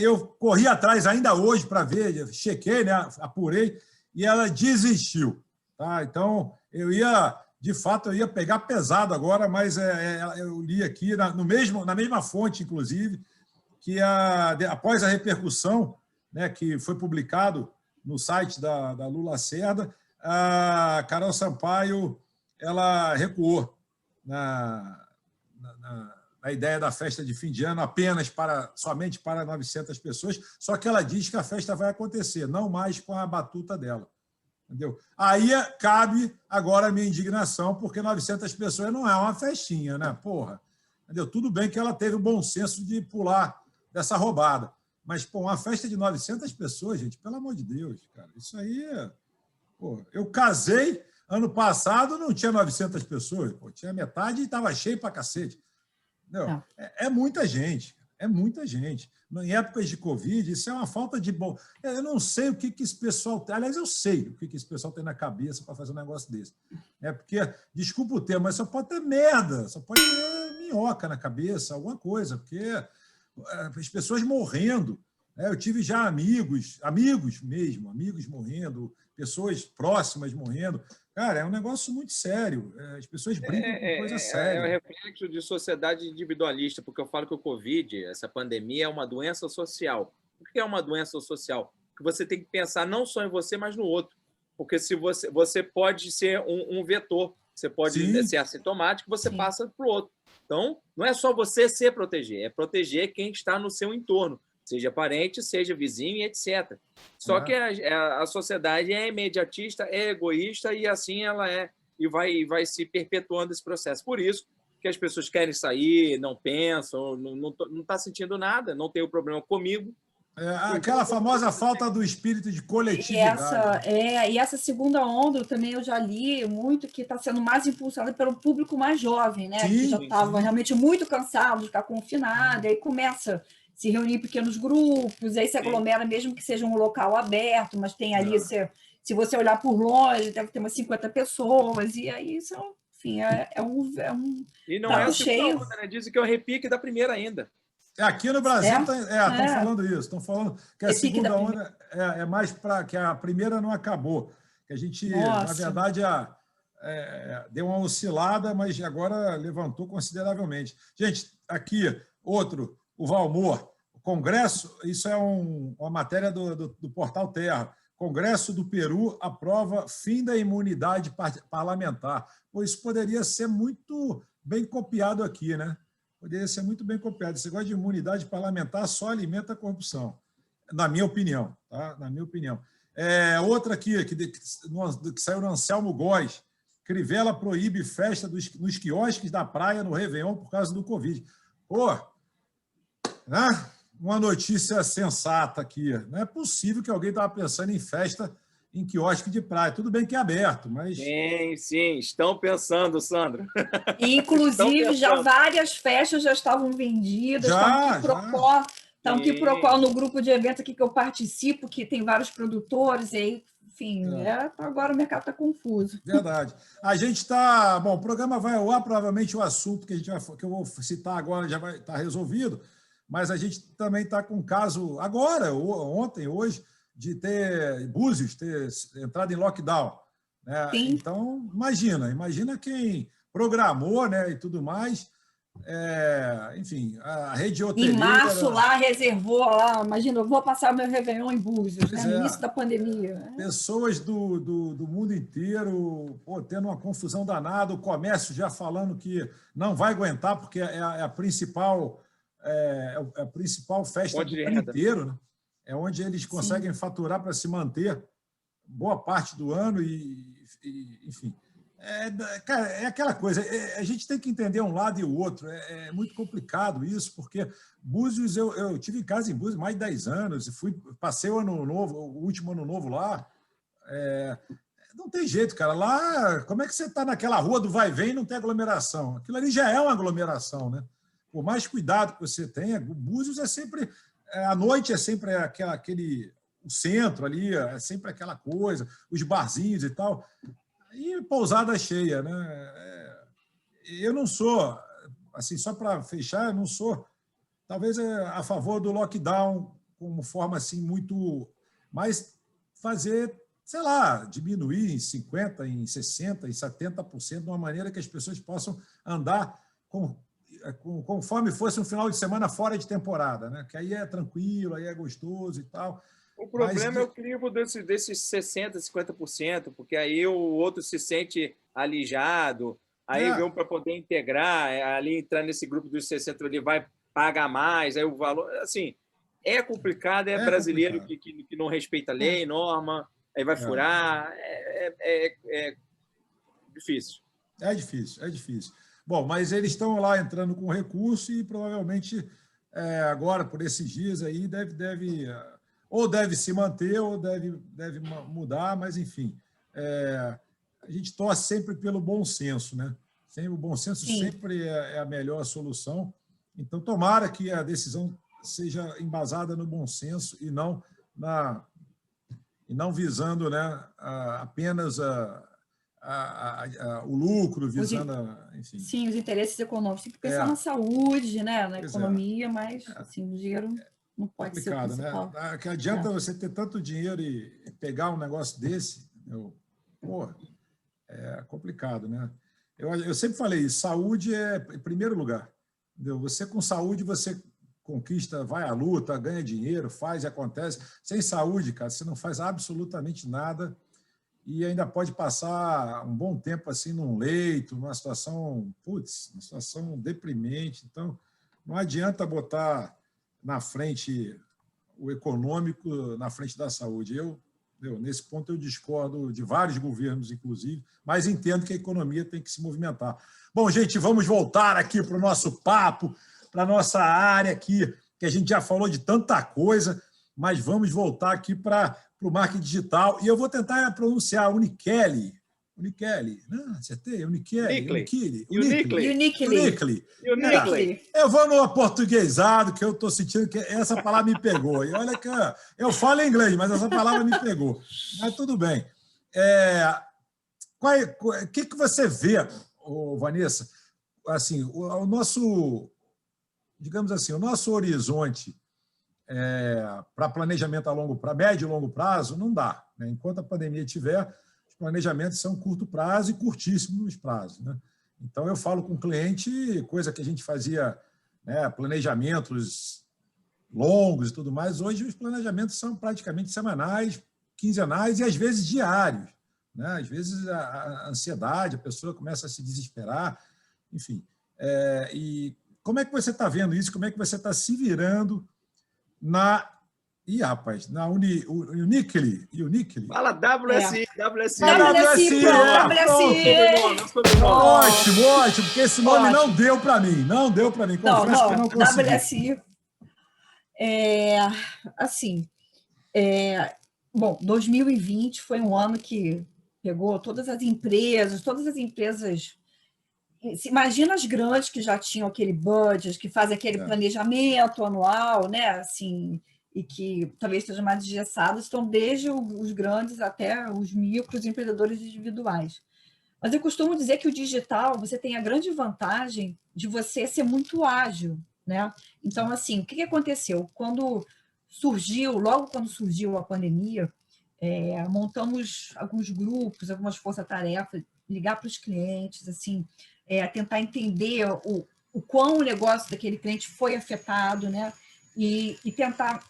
eu corri atrás ainda hoje para ver, chequei, né, apurei, e ela desistiu. Tá? Então, de fato, eu ia pegar pesado agora, mas eu li aqui, na mesma fonte, inclusive, que após a repercussão, né, que foi publicado no site da Lula Lacerda, a Carol Sampaio ela recuou na ideia da festa de fim de ano somente para 900 pessoas, só que ela diz que a festa vai acontecer, não mais com a batuta dela. Entendeu? Aí cabe agora a minha indignação, porque 900 pessoas não é uma festinha, né? Porra. Entendeu? Tudo bem que ela teve o bom senso de pular dessa roubada. Mas, uma festa de 900 pessoas, gente, pelo amor de Deus, cara, isso aí... eu casei, Ano passado não tinha 900 pessoas, pô, tinha metade e estava cheio para cacete. Não, é muita gente, é muita gente. Em épocas de Covid, isso é uma falta de bom. Eu não sei o que esse pessoal tem. Aliás, eu sei o que esse pessoal tem na cabeça para fazer um negócio desse. Porque, desculpa o termo, mas só pode ter merda, só pode ter minhoca na cabeça, alguma coisa, porque as pessoas morrendo. Eu tive já amigos mesmo, amigos morrendo, pessoas próximas morrendo. Cara, é um negócio muito sério. As pessoas brincam com coisa séria.
É um reflexo de sociedade individualista, porque eu falo que o Covid, essa pandemia, é uma doença social. Por que é uma doença social? Porque você tem que pensar não só em você, mas no outro. Porque se você pode ser um vetor, você pode ser assintomático, você passa para o outro. Então, não é só você se proteger, é proteger quem está no seu entorno, seja parente, seja vizinho e etc. Só que a sociedade é imediatista, é egoísta e assim ela é, e vai se perpetuando esse processo. Por isso que as pessoas querem sair, não pensam, não está sentindo nada, não tem o problema comigo.
Aquela famosa falta do espírito de coletividade.
E essa segunda onda também eu já li muito que está sendo mais impulsada pelo público mais jovem, né? Que já estava realmente muito cansado de ficar confinado, aí começa se reunir em pequenos grupos, aí se aglomera mesmo que seja um local aberto, mas tem ali, se você olhar por longe, deve ter umas 50 pessoas, e aí isso, enfim, é um
e não é assim, cheio. Né? Dizem que é o repique da primeira ainda.
Aqui no Brasil estão falando isso, estão falando que a segunda onda é mais para que a primeira não acabou, que a gente, na verdade, deu uma oscilada, mas agora levantou consideravelmente. Gente, aqui, outro, o Valmor, o Congresso, isso é uma matéria do Portal Terra, Congresso do Peru aprova fim da imunidade parlamentar. Pô, isso poderia ser muito bem copiado aqui, né? Poderia ser muito bem copiado. Esse negócio de imunidade parlamentar só alimenta a corrupção, na minha opinião. Tá? Na minha opinião. Outra aqui, que saiu no Anselmo Góes, Crivella proíbe festa nos quiosques da praia no Réveillon por causa do Covid. Pô, né? Uma notícia sensata aqui. Não é possível que alguém estava pensando em festa em quiosque de praia. Tudo bem que é aberto, mas...
Sim, estão pensando, Sandro.
Inclusive, já várias festas já estavam vendidas. Está um quiprocó no grupo de evento aqui que eu participo, que tem vários produtores, e aí, enfim, agora o mercado está confuso.
Verdade. A gente está... Bom, o programa vai ao ar, provavelmente o assunto que eu vou citar agora já vai estar resolvido, mas a gente também está com um caso agora, ontem, hoje, de ter Búzios ter entrado em lockdown. Né? Então, imagina quem programou, né, e tudo mais. Enfim, a rede hoteleira...
Em março, lá, reservou, lá, imagina, eu vou passar o meu Réveillon em Búzios, no início da pandemia.
Pessoas do mundo inteiro tendo uma confusão danada, o comércio já falando que não vai aguentar, porque é a principal festa do ano inteiro, né? É onde eles conseguem faturar para se manter boa parte do ano enfim. Cara, é aquela coisa, a gente tem que entender um lado e o outro. É muito complicado isso, porque Búzios, eu tive em casa em Búzios mais de 10 anos, e passei o ano novo, o último ano novo lá. Não tem jeito, cara. Lá, como é que você está naquela rua do vai e vem e não tem aglomeração? Aquilo ali já é uma aglomeração, né? Por mais cuidado que você tenha, Búzios é sempre... À noite é sempre o centro ali, é sempre aquela coisa, os barzinhos e tal. E pousada cheia, né? Eu não sou, assim, só para fechar, eu não sou, talvez, a favor do lockdown como forma assim muito, mas fazer, sei lá, diminuir em 50%, em 60%, em 70%, de uma maneira que as pessoas possam andar conforme fosse um final de semana fora de temporada, né? Que aí é tranquilo, aí é gostoso e tal.
O problema é o crivo desses 60%, 50%, porque aí o outro se sente alijado, aí vem para poder integrar, ali entrar nesse grupo dos 60%, ele vai pagar mais, aí o valor... Assim, é complicado, brasileiro complicado. Que não respeita a lei, norma, aí vai furar, é difícil.
É difícil. Bom, mas eles estão lá entrando com recurso e provavelmente agora, por esses dias aí, deve se manter ou deve mudar, mas enfim. a gente torce sempre pelo bom senso, né? O bom senso sempre é a melhor solução. Então, tomara que a decisão seja embasada no bom senso e não visando, né, apenas o lucro, visando, enfim.
Sim, os interesses econômicos. Tem que pensar na saúde, né, na economia, mas assim, o dinheiro não pode ser o principal.
Né? Que adianta você ter tanto dinheiro e pegar um negócio desse, é complicado, né? Eu sempre falei isso, saúde é em primeiro lugar. Entendeu? Você com saúde, você conquista, vai à luta, ganha dinheiro, faz e acontece. Sem saúde, cara, você não faz absolutamente nada e ainda pode passar um bom tempo assim num leito, numa situação, uma situação deprimente. Então, não adianta botar na frente o econômico, na frente da saúde. Nesse ponto, eu discordo de vários governos, inclusive, mas entendo que a economia tem que se movimentar. Bom, gente, vamos voltar aqui para o nosso papo, para a nossa área aqui, que a gente já falou de tanta coisa, mas vamos voltar aqui para o marketing digital. E eu vou tentar pronunciar Unikelly. Não, acertei? Unikelly. Eu vou no aportuguesado, que eu estou sentindo que essa palavra me pegou. E olha que eu falo inglês, mas essa palavra me pegou. Mas tudo bem. O que você vê, Vanessa, assim, o nosso, digamos assim, o nosso horizonte para planejamento a médio e longo prazo não dá, né? Enquanto a pandemia tiver, planejamentos são curto prazo e curtíssimos prazos, né? Então, eu falo com o cliente, coisa que a gente fazia, né, planejamentos longos e tudo mais, hoje os planejamentos são praticamente semanais, quinzenais e, às vezes, diários, né? Às vezes, a ansiedade, a pessoa começa a se desesperar, enfim. E como é que você está vendo isso? Como é que você está se virando na Unikelly.
Fala WSI.
Ótimo, porque esse nome não deu para mim. Confesso que eu não consegui.
WSI. Bom, 2020 foi um ano que pegou todas as empresas. Imagina as grandes que já tinham aquele budget, que fazem aquele planejamento anual, né? Assim, e que talvez sejam mais engessados, estão desde os grandes até os micros empreendedores individuais. Mas eu costumo dizer que o digital, você tem a grande vantagem de você ser muito ágil, né? Então, assim, o que aconteceu? Logo quando surgiu a pandemia, montamos alguns grupos, algumas forças-tarefas, ligar para os clientes, assim, tentar entender o quão o negócio daquele cliente foi afetado, né? E tentar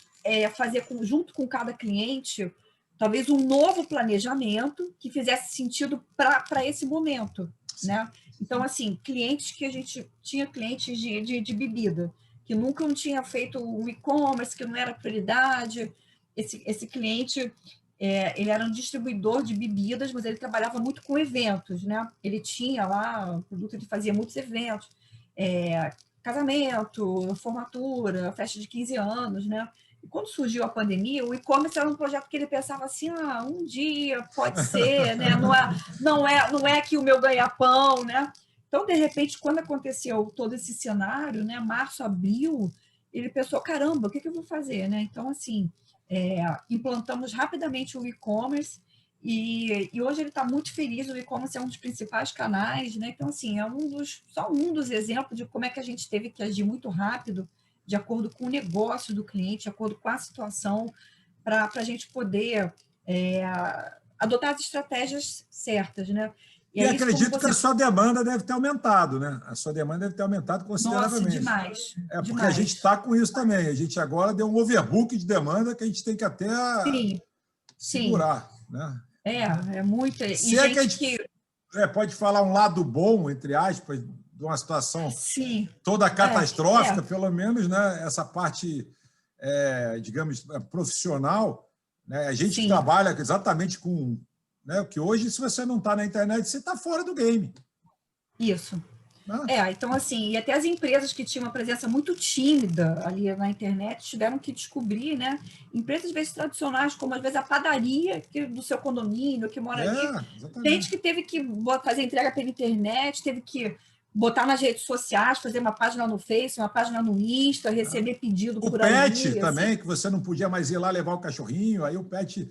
fazer junto com cada cliente talvez um novo planejamento que fizesse sentido para esse momento, né? Então, assim, clientes que a gente tinha clientes de bebida, que nunca tinha feito o e-commerce, que não era prioridade. Esse cliente, ele era um distribuidor de bebidas, mas ele trabalhava muito com eventos, né? Ele tinha lá o produto, ele fazia muitos eventos, casamento, formatura, festa de 15 anos, né? E quando surgiu a pandemia, o e-commerce era um projeto que ele pensava assim, um dia pode ser, né? Não é aqui o meu ganha-pão, né? Então, de repente, quando aconteceu todo esse cenário, né? Março, abril, ele pensou, caramba, o que eu vou fazer, né? Então, assim, implantamos rapidamente o e-commerce e hoje ele está muito feliz. O e-commerce é um dos principais canais, né? Então, assim, só um dos exemplos de como é que a gente teve que agir muito rápido, de acordo com o negócio do cliente, de acordo com a situação, para a gente poder adotar as estratégias certas, né?
E acredito que a sua demanda deve ter aumentado, né? A sua demanda deve ter aumentado consideravelmente.
Nossa, demais.
Porque
demais.
A gente está com isso também. A gente agora deu um overbook de demanda que a gente tem que até segurar. Né?
É muito.
Se é que a gente pode falar um lado bom, entre aspas, de uma situação toda catastrófica, pelo menos, né? Essa parte, digamos, profissional, né? A gente trabalha exatamente com... Né? Porque hoje, se você não está na internet, você está fora do game.
Isso. Então, assim, e até as empresas que tinham uma presença muito tímida ali na internet tiveram que descobrir, né? Empresas, às vezes, tradicionais, como, às vezes, a padaria do seu condomínio, que mora ali. Gente que teve que fazer entrega pela internet, teve que botar nas redes sociais, fazer uma página no Face, uma página no Insta, receber pedido por ali.
O pet também, que você não podia mais ir lá levar o cachorrinho, aí o pet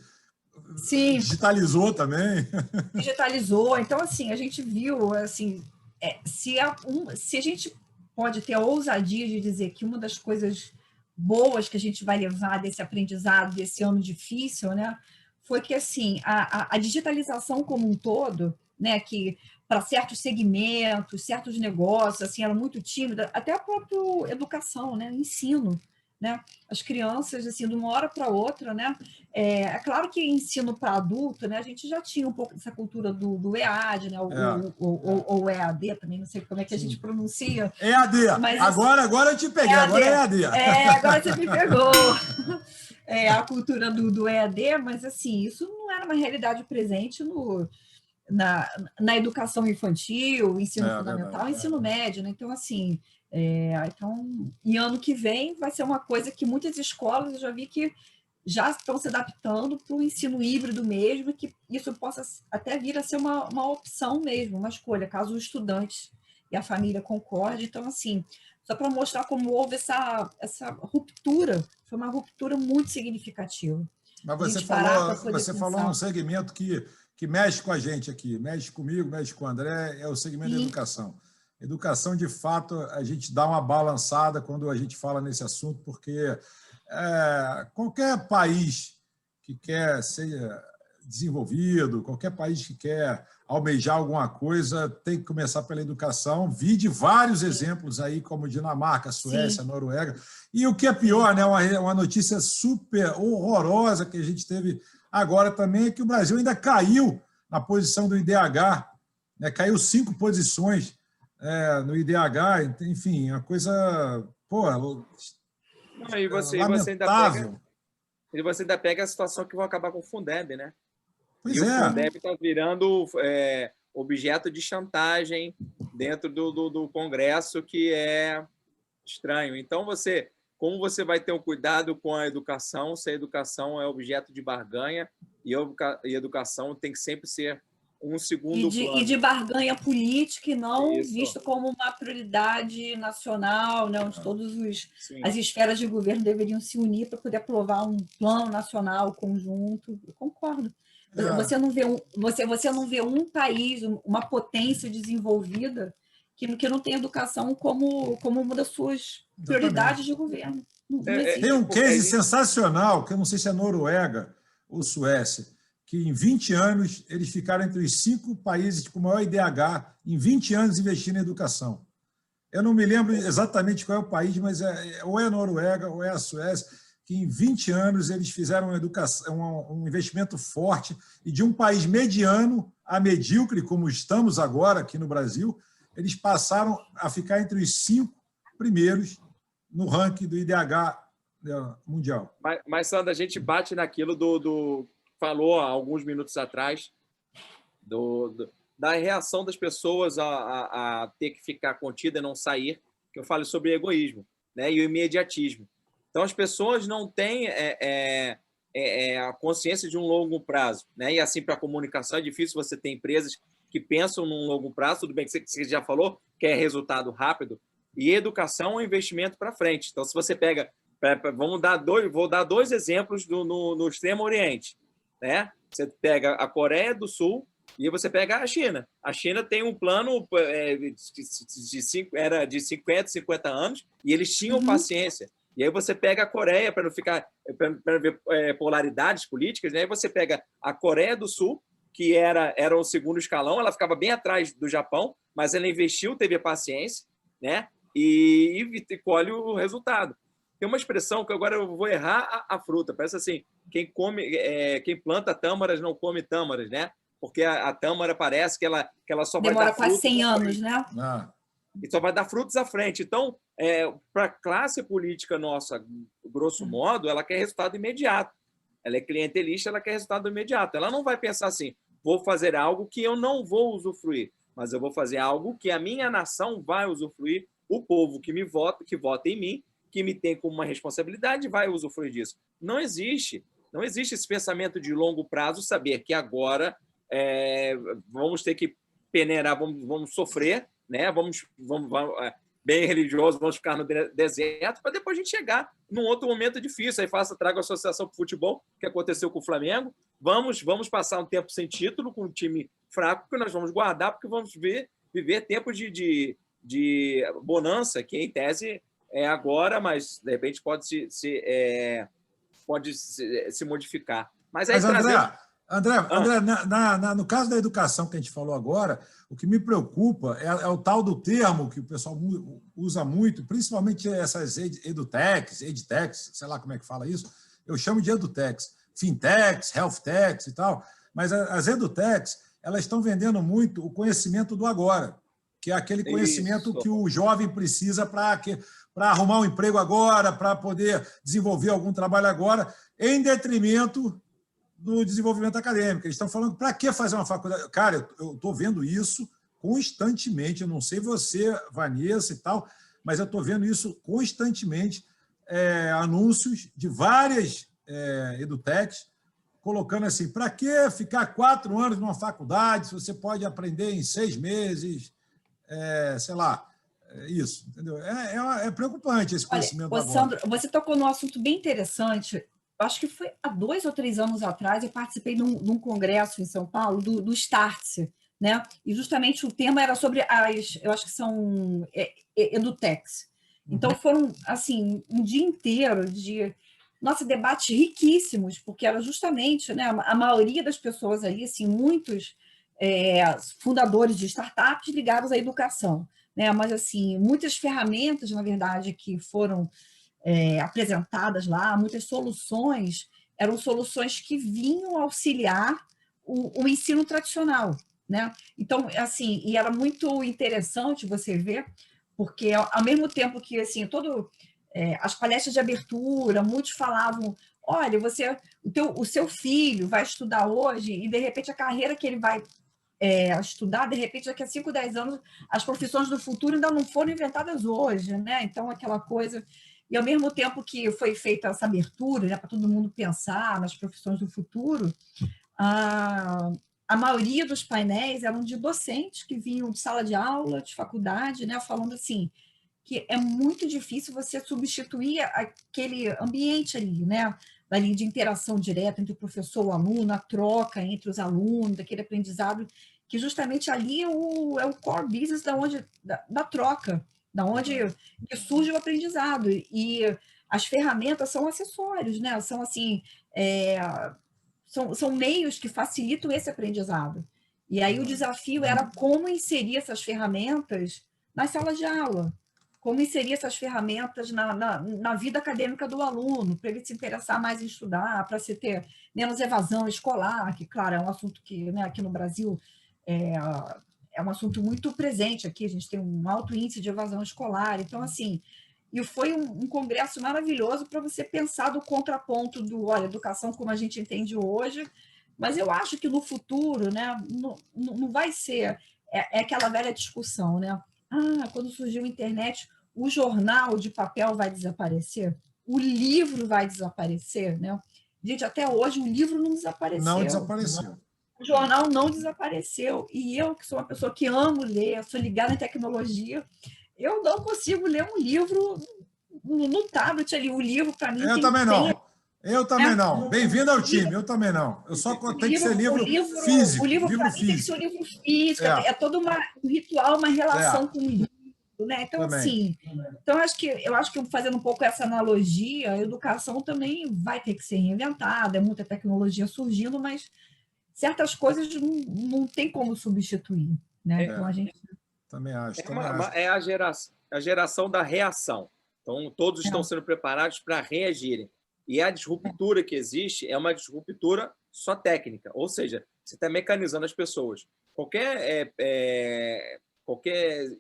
digitalizou também.
Digitalizou. Então, assim, a gente viu, assim, se a gente pode ter a ousadia de dizer que uma das coisas boas que a gente vai levar desse aprendizado, desse ano difícil, né, foi que, assim, a digitalização como um todo, né, que para certos segmentos, certos negócios, assim, era muito tímida, até a própria educação, né, ensino, né, as crianças, assim, de uma hora para outra, né, é claro que ensino para adulto, né, a gente já tinha um pouco dessa cultura do EAD, né, ou EAD também, não sei como é que a gente pronuncia.
EAD,
mas,
agora eu te peguei,
EAD.
Agora é EAD.
Agora você me pegou. A cultura do EAD, mas, assim, isso não era uma realidade presente na educação infantil, ensino fundamental, ensino médio, né? Então, assim, e ano que vem vai ser uma coisa que muitas escolas, eu já vi que já estão se adaptando para o ensino híbrido mesmo, que isso possa até vir a ser uma opção mesmo, uma escolha, caso o estudante e a família concordem. Então, assim, só para mostrar como houve essa ruptura, foi uma ruptura muito significativa.
Mas você falou num segmento que mexe com a gente aqui, mexe comigo, mexe com o André, é o segmento da educação. Educação, de fato, a gente dá uma balançada quando a gente fala nesse assunto, porque qualquer país que quer ser desenvolvido, qualquer país que quer almejar alguma coisa, tem que começar pela educação. Vi de vários exemplos aí, como Dinamarca, Suécia, Noruega. E o que é pior, né, uma notícia super horrorosa que a gente teve agora também, é que o Brasil ainda caiu na posição do IDH, né, caiu 5 posições no IDH, enfim, uma coisa lamentável.
E você ainda pega a situação que vão acabar com o Fundeb, né?
Pois
o Fundeb está virando objeto de chantagem dentro do Congresso, que é estranho. Então, como você vai ter um cuidado com a educação, se a educação é objeto de barganha, e a educação tem que sempre ser um segundo plano.
E de barganha política, e não visto como uma prioridade nacional, né, onde todas as esferas de governo deveriam se unir para poder aprovar um plano nacional conjunto. Eu concordo. Você não vê um país, uma potência desenvolvida que não tem educação como uma das suas prioridades de governo.
Tem um case sensacional, que eu não sei se é Noruega ou Suécia, que em 20 anos eles ficaram entre os 5 países com maior IDH, em 20 anos investindo em educação. Eu não me lembro exatamente qual é o país, mas ou é a Noruega ou é a Suécia, que em 20 anos eles fizeram um investimento forte, e de um país mediano a medíocre, como estamos agora aqui no Brasil, eles passaram a ficar entre os 5 primeiros no ranking do IDH mundial.
Mas, Sandra, a gente bate naquilo falou há alguns minutos atrás, da reação das pessoas a ter que ficar contida e não sair, que eu falo sobre egoísmo, né, e o imediatismo. Então, as pessoas não têm a consciência de um longo prazo, né? E assim, para a comunicação é difícil você ter empresas que pensam num longo prazo. Tudo bem que você já falou que é resultado rápido, e educação é um investimento para frente. Então, se você pega... vou dar 2 exemplos no Extremo Oriente, né? Você pega a Coreia do Sul e você pega a China. A China tem um plano de 50 anos, e eles tinham paciência. E aí você pega a Coreia, para não ver polaridades políticas, né? Aí você pega a Coreia do Sul, que era o segundo escalão, ela ficava bem atrás do Japão, mas ela investiu, teve paciência, né? E colhe o resultado. Tem uma expressão que agora eu vou errar a fruta. Parece assim: quem planta tâmaras não come tâmaras, né? Porque a tâmara parece que ela só vai dar
demora quase 100 anos, né?
E só vai dar frutos à frente. Então, para a classe política nossa, grosso modo, ela quer resultado imediato. Ela é clientelista, ela quer resultado imediato. Ela não vai pensar assim: vou fazer algo que eu não vou usufruir. mas eu vou fazer algo que a minha nação vai usufruir, o povo que vota em mim, que me tem como uma responsabilidade, vai usufruir disso. Não existe esse pensamento de longo prazo, saber que agora vamos ter que peneirar, vamos sofrer, né? Vamos bem religioso, vamos ficar no deserto, para depois a gente chegar num outro momento difícil. Aí trago a associação para o futebol, que aconteceu com o Flamengo. Vamos passar um tempo sem título, com um time fraco, que nós vamos guardar, porque vamos viver tempos de bonança, que em tese é agora, mas de repente pode se modificar. Mas
André, no caso da educação que a gente falou agora, o que me preocupa é o tal do termo que o pessoal usa muito, principalmente essas edutechs, sei lá como é que fala isso, eu chamo de edutechs, fintechs, healthtechs e tal, mas as edutechs, elas estão vendendo muito o conhecimento do agora, que é aquele conhecimento que o jovem precisa para arrumar um emprego agora, para poder desenvolver algum trabalho agora, em detrimento do desenvolvimento acadêmico. Eles estão falando, para que fazer uma faculdade? Cara, eu estou vendo isso constantemente, eu não sei você, Vanessa e tal, mas eu estou vendo isso constantemente, anúncios de várias edutechs, colocando assim, para que ficar 4 anos numa faculdade se você pode aprender em 6 meses, sei lá, isso, entendeu? É preocupante esse conhecimento.
Olha, Sandro, você tocou num assunto bem interessante. Acho que foi há 2 ou 3 anos atrás, eu participei de um congresso em São Paulo, do Startse, né? E justamente o tema era sobre eu acho que são edutechs. Então, foram, assim, um dia inteiro de debates riquíssimos, porque era justamente, né, a maioria das pessoas ali, assim, muitos fundadores de startups ligados à educação, né? Mas, assim, muitas ferramentas, na verdade, que foram apresentadas lá, muitas soluções, eram soluções que vinham auxiliar o ensino tradicional, né? Então, assim, e era muito interessante você ver, porque ao mesmo tempo que, assim, as palestras de abertura, muitos falavam, olha, o seu filho vai estudar hoje e, de repente, a carreira que ele vai estudar, de repente, daqui a 5, 10 anos, as profissões do futuro ainda não foram inventadas hoje, né? Então, aquela coisa... E, ao mesmo tempo que foi feita essa abertura, né, para todo mundo pensar nas profissões do futuro, a maioria dos painéis eram de docentes que vinham de sala de aula, de faculdade, né, falando assim, que é muito difícil você substituir aquele ambiente ali, né, ali de interação direta entre o professor e o aluno, a troca entre os alunos, aquele aprendizado, que justamente ali é o core business da troca, da onde que surge o aprendizado. E as ferramentas são acessórios, né? São assim, são meios que facilitam esse aprendizado. E aí o desafio era como inserir essas ferramentas nas salas de aula, como inserir essas ferramentas na vida acadêmica do aluno, para ele se interessar mais em estudar, para se ter menos evasão escolar, que, claro, é um assunto que, né, aqui no Brasil é um assunto muito presente aqui, a gente tem um alto índice de evasão escolar, então, assim, e foi um congresso maravilhoso para você pensar do contraponto olha, educação como a gente entende hoje, mas eu acho que no futuro, né, não vai ser, aquela velha discussão, né, quando surgiu a internet, o jornal de papel vai desaparecer, o livro vai desaparecer, né? Gente, até hoje o livro não desapareceu.
Não desapareceu.
O jornal não desapareceu. E eu, que sou uma pessoa que amo ler, sou ligada em tecnologia, eu não consigo ler um livro no tablet ali. O livro, para mim...
Eu também não. Eu também não. Bem-vindo ao time. Eu também não. Eu só tenho que ser livro físico.
O livro, para mim, tem que ser um livro físico. É todo um ritual, uma relação com o livro. Né? Então, também. Assim, eu acho que fazendo um pouco essa analogia, a educação também vai ter que ser reinventada, é muita tecnologia surgindo, mas certas coisas não tem como substituir, né? Então a gente
também acho.
É a geração da reação. Então todos estão sendo preparados para reagirem. E a disruptura que existe é uma disruptura só técnica, ou seja, você está mecanizando as pessoas. Qualquer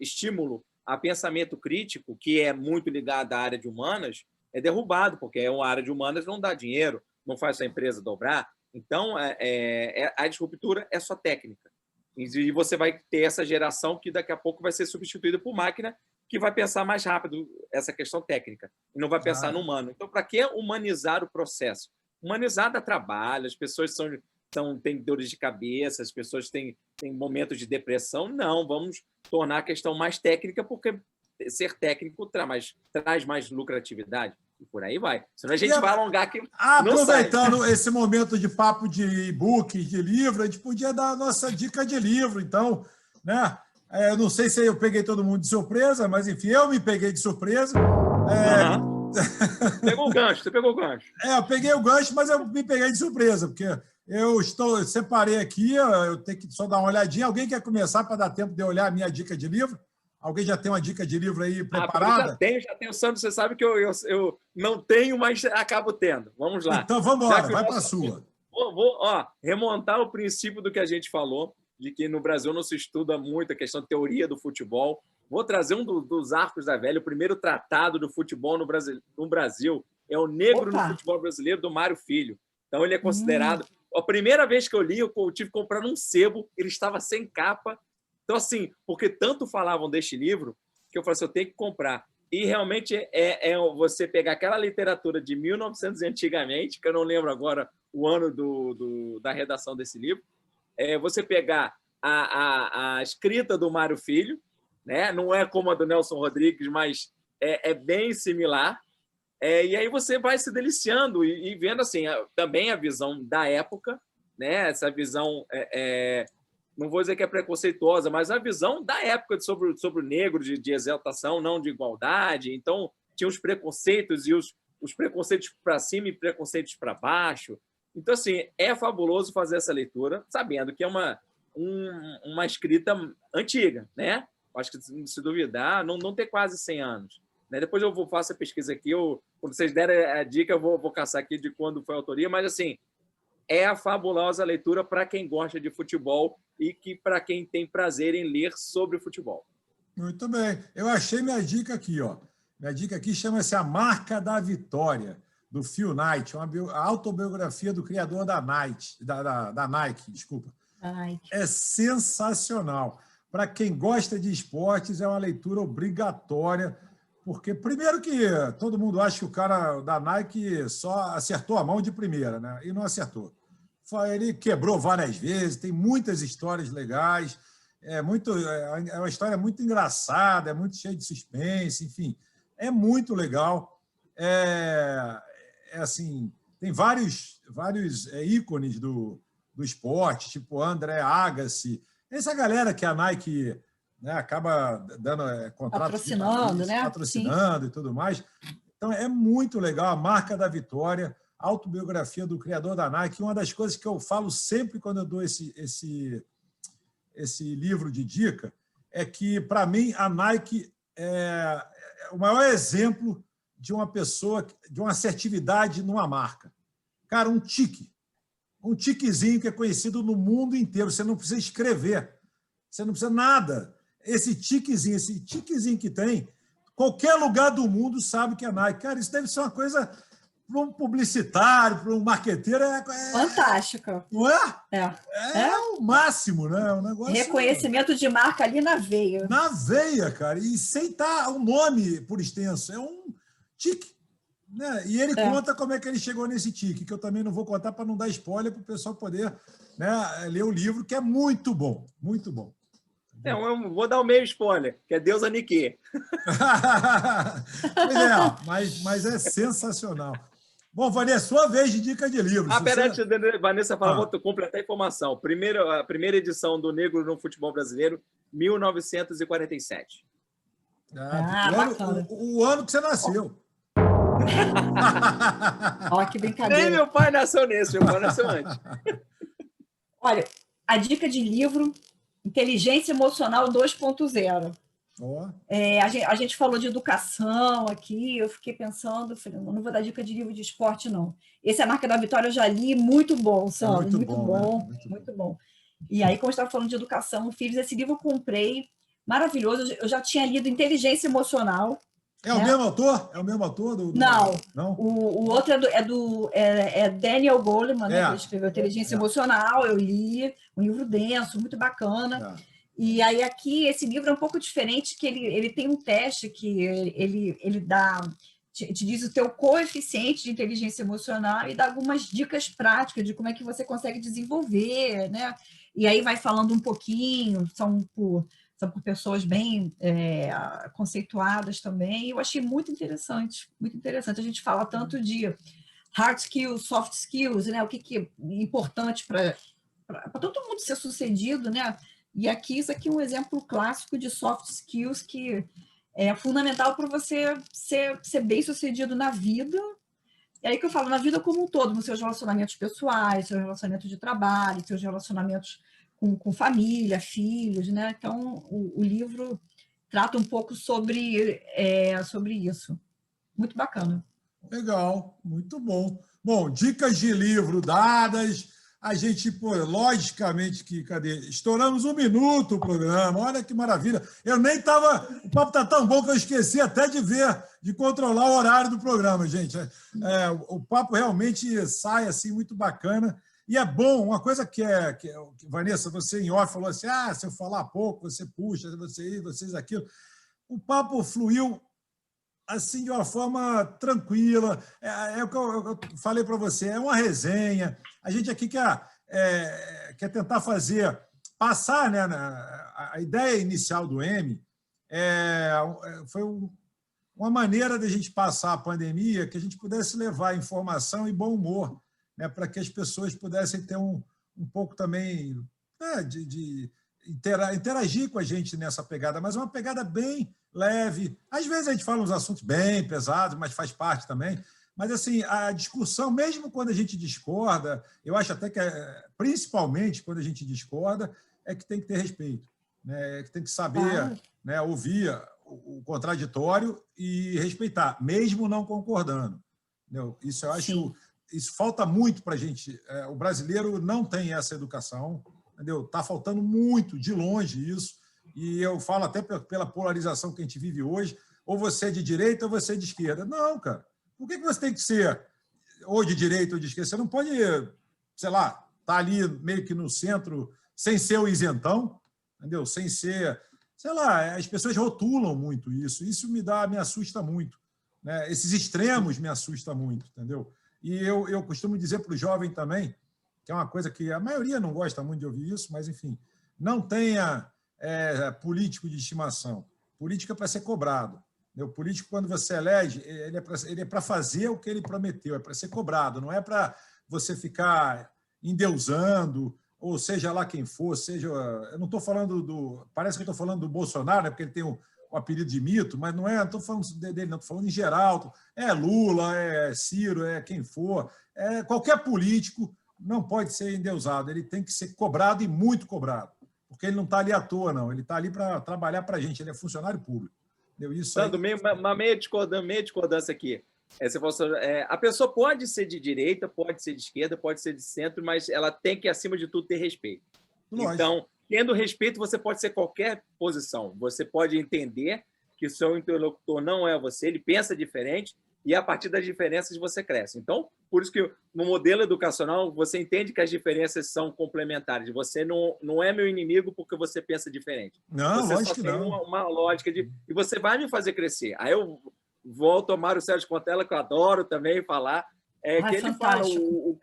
estímulo a pensamento crítico, que é muito ligado à área de humanas, é derrubado, porque uma área de humanas não dá dinheiro, não faz a empresa dobrar. Então, a disruptura é só técnica. E você vai ter essa geração que daqui a pouco vai ser substituída por máquina, que vai pensar mais rápido essa questão técnica, e não vai pensar no humano. Então, para que humanizar o processo? Humanizar dá trabalho, as pessoas têm dores de cabeça, as pessoas têm momentos de depressão. Não, vamos tornar a questão mais técnica, porque ser técnico traz mais lucratividade. E por aí vai. Senão a gente vai alongar aqui.
Aproveitando esse momento de papo de e-book, de livro, a gente podia dar a nossa dica de livro, então, né? Eu não sei se eu peguei todo mundo de surpresa, mas enfim, eu me peguei de surpresa.
Pegou o gancho, você pegou o gancho.
Eu peguei o gancho, mas eu me peguei de surpresa, porque eu separei aqui, eu tenho que só dar uma olhadinha. Alguém quer começar para dar tempo de eu olhar a minha dica de livro? Alguém já tem uma dica de livro aí preparada?
Já tenho, Sandro. Você sabe que eu não tenho, mas acabo tendo. Vamos lá.
Então, vamos embora, vai para a sua.
Vou remontar o princípio do que a gente falou, de que no Brasil não se estuda muito a questão de teoria do futebol. Vou trazer um dos arcos da velha, o primeiro tratado do futebol no Brasil. É o Negro no Futebol Brasileiro, do Mário Filho. Então, ele é considerado... A primeira vez que eu li, eu tive que comprar num sebo, ele estava sem capa. Então, assim, porque tanto falavam deste livro, que eu falei assim, eu tenho que comprar. E realmente é você pegar aquela literatura de 1900 antigamente, que eu não lembro agora o ano da redação desse livro, você pegar a escrita do Mário Filho, né? Não é como a do Nelson Rodrigues, mas é bem similar. E aí você vai se deliciando e vendo assim, também a visão da época, né? Essa visão... não vou dizer que é preconceituosa, mas a visão da época sobre o negro, de exaltação, não de igualdade. Então, tinha os preconceitos e os preconceitos para cima e preconceitos para baixo. Então, assim, é fabuloso fazer essa leitura, sabendo que é uma escrita antiga, né? Acho que, se duvidar, não tem quase 100 anos. Né? Depois eu faço a pesquisa aqui, quando vocês derem a dica, eu vou caçar aqui de quando foi a autoria, mas, assim, é a fabulosa leitura para quem gosta de futebol e para quem tem prazer em ler sobre futebol.
Muito bem. Eu achei minha dica aqui, ó. Minha dica aqui chama-se A Marca da Vitória, do Phil Knight, uma autobiografia do criador da Nike, desculpa.
Nike.
É sensacional. Para quem gosta de esportes, é uma leitura obrigatória, porque, primeiro que todo mundo acha que o cara da Nike só acertou a mão de primeira, né? E não acertou. Ele quebrou várias vezes, tem muitas histórias legais, é uma história muito engraçada, é muito cheia de suspense, enfim, é muito legal. Assim, tem vários ícones do esporte, tipo André Agassi, essa galera que a Nike, né, acaba dando contratos patrocinando e tudo mais. Então, é muito legal. A Marca da Vitória, autobiografia do criador da Nike. Uma das coisas que eu falo sempre quando eu dou esse livro de dica é que, para mim, a Nike é o maior exemplo de uma pessoa, de uma assertividade numa marca. Cara, um tiquezinho que é conhecido no mundo inteiro. Você não precisa escrever, você não precisa nada. Esse tiquezinho que tem, qualquer lugar do mundo sabe que é Nike. Cara, isso deve ser uma coisa para um publicitário, para um marqueteiro.
Fantástico.
Não é? É o máximo, né? Um negócio,
reconhecimento de marca ali na veia.
Na veia, cara. E sem estar o nome por extenso. É um tique. Né? E ele conta como é que ele chegou nesse tique, que eu também não vou contar para não dar spoiler para o pessoal poder, né, ler o livro, que é muito bom, muito bom.
Eu vou dar o meio spoiler, que é Deus Anique.
Mas é sensacional. Bom, Vanessa, sua vez de dica de livro.
Peraí, Vanessa, vou completar a informação. A primeira edição do Negro no Futebol Brasileiro, 1947.
O ano que você nasceu.
Ó, que brincadeira.
Nem meu pai nasceu nesse, meu pai nasceu antes.
Olha, a dica de livro, Inteligência Emocional 2.0. A gente falou de educação aqui, eu fiquei pensando, falei, não vou dar dica de livro de esporte, não. Esse é a Marca da Vitória, eu já li, muito bom, Sandro, muito bom. E aí, como eu estava falando de educação, filhos, esse livro eu comprei, maravilhoso, eu já tinha lido Inteligência Emocional,
É o mesmo autor? É o mesmo autor?
Não.
Não?
O outro é Daniel Goleman, né, que escreveu Inteligência Emocional. Eu li, um livro denso, muito bacana. E aí aqui, esse livro é um pouco diferente, que ele tem um teste que ele dá... Te diz o teu coeficiente de inteligência emocional e dá algumas dicas práticas de como é que você consegue desenvolver, né? E aí vai falando um pouquinho, são por pessoas bem conceituadas também. Eu achei muito interessante, muito interessante. A gente fala tanto de hard skills, soft skills, né? O que é importante para todo mundo ser sucedido, né? E aqui, isso aqui é um exemplo clássico de soft skills que é fundamental para você ser bem-sucedido na vida. É aí que eu falo, na vida como um todo, nos seus relacionamentos pessoais, seus relacionamentos de trabalho, seus relacionamentos com família, filhos, né? Então, o livro trata um pouco sobre isso. Muito bacana.
Legal, muito bom. Bom, dicas de livro dadas. A gente, logicamente que, cadê? Estouramos 1 minuto o programa, olha que maravilha. Eu nem estava... O papo está tão bom que eu esqueci até de controlar o horário do programa, gente. O papo realmente sai assim muito bacana. E é bom, uma coisa que Vanessa, você em off falou assim, se eu falar pouco, você puxa, vocês aquilo. O papo fluiu assim, de uma forma tranquila. É o que eu falei para você, é uma resenha. A gente aqui quer tentar passar, né, a ideia inicial do M foi uma maneira de a gente passar a pandemia que a gente pudesse levar informação e bom humor, né, para que as pessoas pudessem ter um pouco também de interagir com a gente nessa pegada, mas uma pegada bem leve. Às vezes a gente fala uns assuntos bem pesados, mas faz parte também. Mas assim, a discussão, mesmo quando a gente discorda, eu acho até que, principalmente quando a gente discorda, é que tem que ter respeito, né? Que tem que saber, né, ouvir o contraditório e respeitar, mesmo não concordando. Entendeu? Isso eu acho... Isso falta muito para a gente. O brasileiro não tem essa educação, entendeu? Está faltando muito, de longe, isso. E eu falo até pela polarização que a gente vive hoje, ou você é de direita ou você é de esquerda. Não, cara. Por que você tem que ser ou de direita ou de esquerda? Você não pode, sei lá, estar ali meio que no centro, sem ser o isentão, entendeu? Sem ser... Sei lá, as pessoas rotulam muito isso. Isso me assusta muito, né? Esses extremos me assustam muito, entendeu? E eu costumo dizer para o jovem também, que é uma coisa que a maioria não gosta muito de ouvir isso, mas, enfim, não tenha político de estimação. Político é para ser cobrado. O político, quando você elege, ele é para fazer o que ele prometeu, é para ser cobrado, não é para você ficar endeusando, ou seja lá quem for, eu não estou falando parece que eu estou falando do Bolsonaro, né, porque ele tem o apelido de mito, mas não estou falando dele, não, estou falando em geral. É Lula, é Ciro, é quem for. Qualquer político não pode ser endeusado, ele tem que ser cobrado e muito cobrado, porque ele não está ali à toa, não. Ele está ali para trabalhar para a gente, ele é funcionário público.
Sandro, uma meia discordância aqui. Você falou, a pessoa pode ser de direita, pode ser de esquerda, pode ser de centro, mas ela tem que, acima de tudo, ter respeito. Lógico. Então, tendo respeito, você pode ser qualquer posição. Você pode entender que o seu interlocutor não é você, ele pensa diferente, e a partir das diferenças você cresce. Então, por isso que no modelo educacional você entende que as diferenças são complementares. Você não é meu inimigo porque você pensa diferente.
Não,
você
lógico
só
que
tem
não.
uma lógica de... E você vai me fazer crescer. Aí eu volto ao Mário Sérgio Cortella, que eu adoro também falar, que ele fala o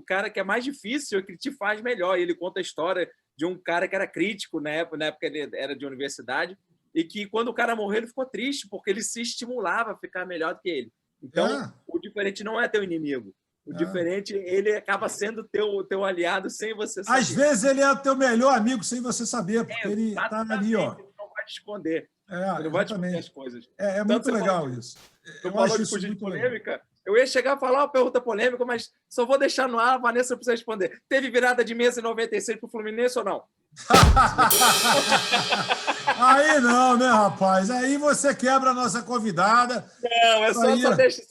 cara que é mais difícil é que te faz melhor. E ele conta a história de um cara que era crítico na época ele era de universidade, e que quando o cara morreu ele ficou triste, porque ele se estimulava a ficar melhor do que ele. Então, o diferente não é teu inimigo. O diferente, ele acaba sendo teu aliado sem você saber.
Às vezes ele é teu melhor amigo sem você saber, porque ele está ali, ó.
Ele não vai te esconder. Ele não vai te esconder as coisas.
É muito legal isso.
Tu falou de fugir de polêmica. Eu ia chegar a falar uma pergunta polêmica, mas só vou deixar no ar, a Vanessa precisa responder. Teve virada de mesa em 96 para o Fluminense ou não?
Aí não, né, rapaz? Aí você quebra a nossa convidada.
Não, só deixa,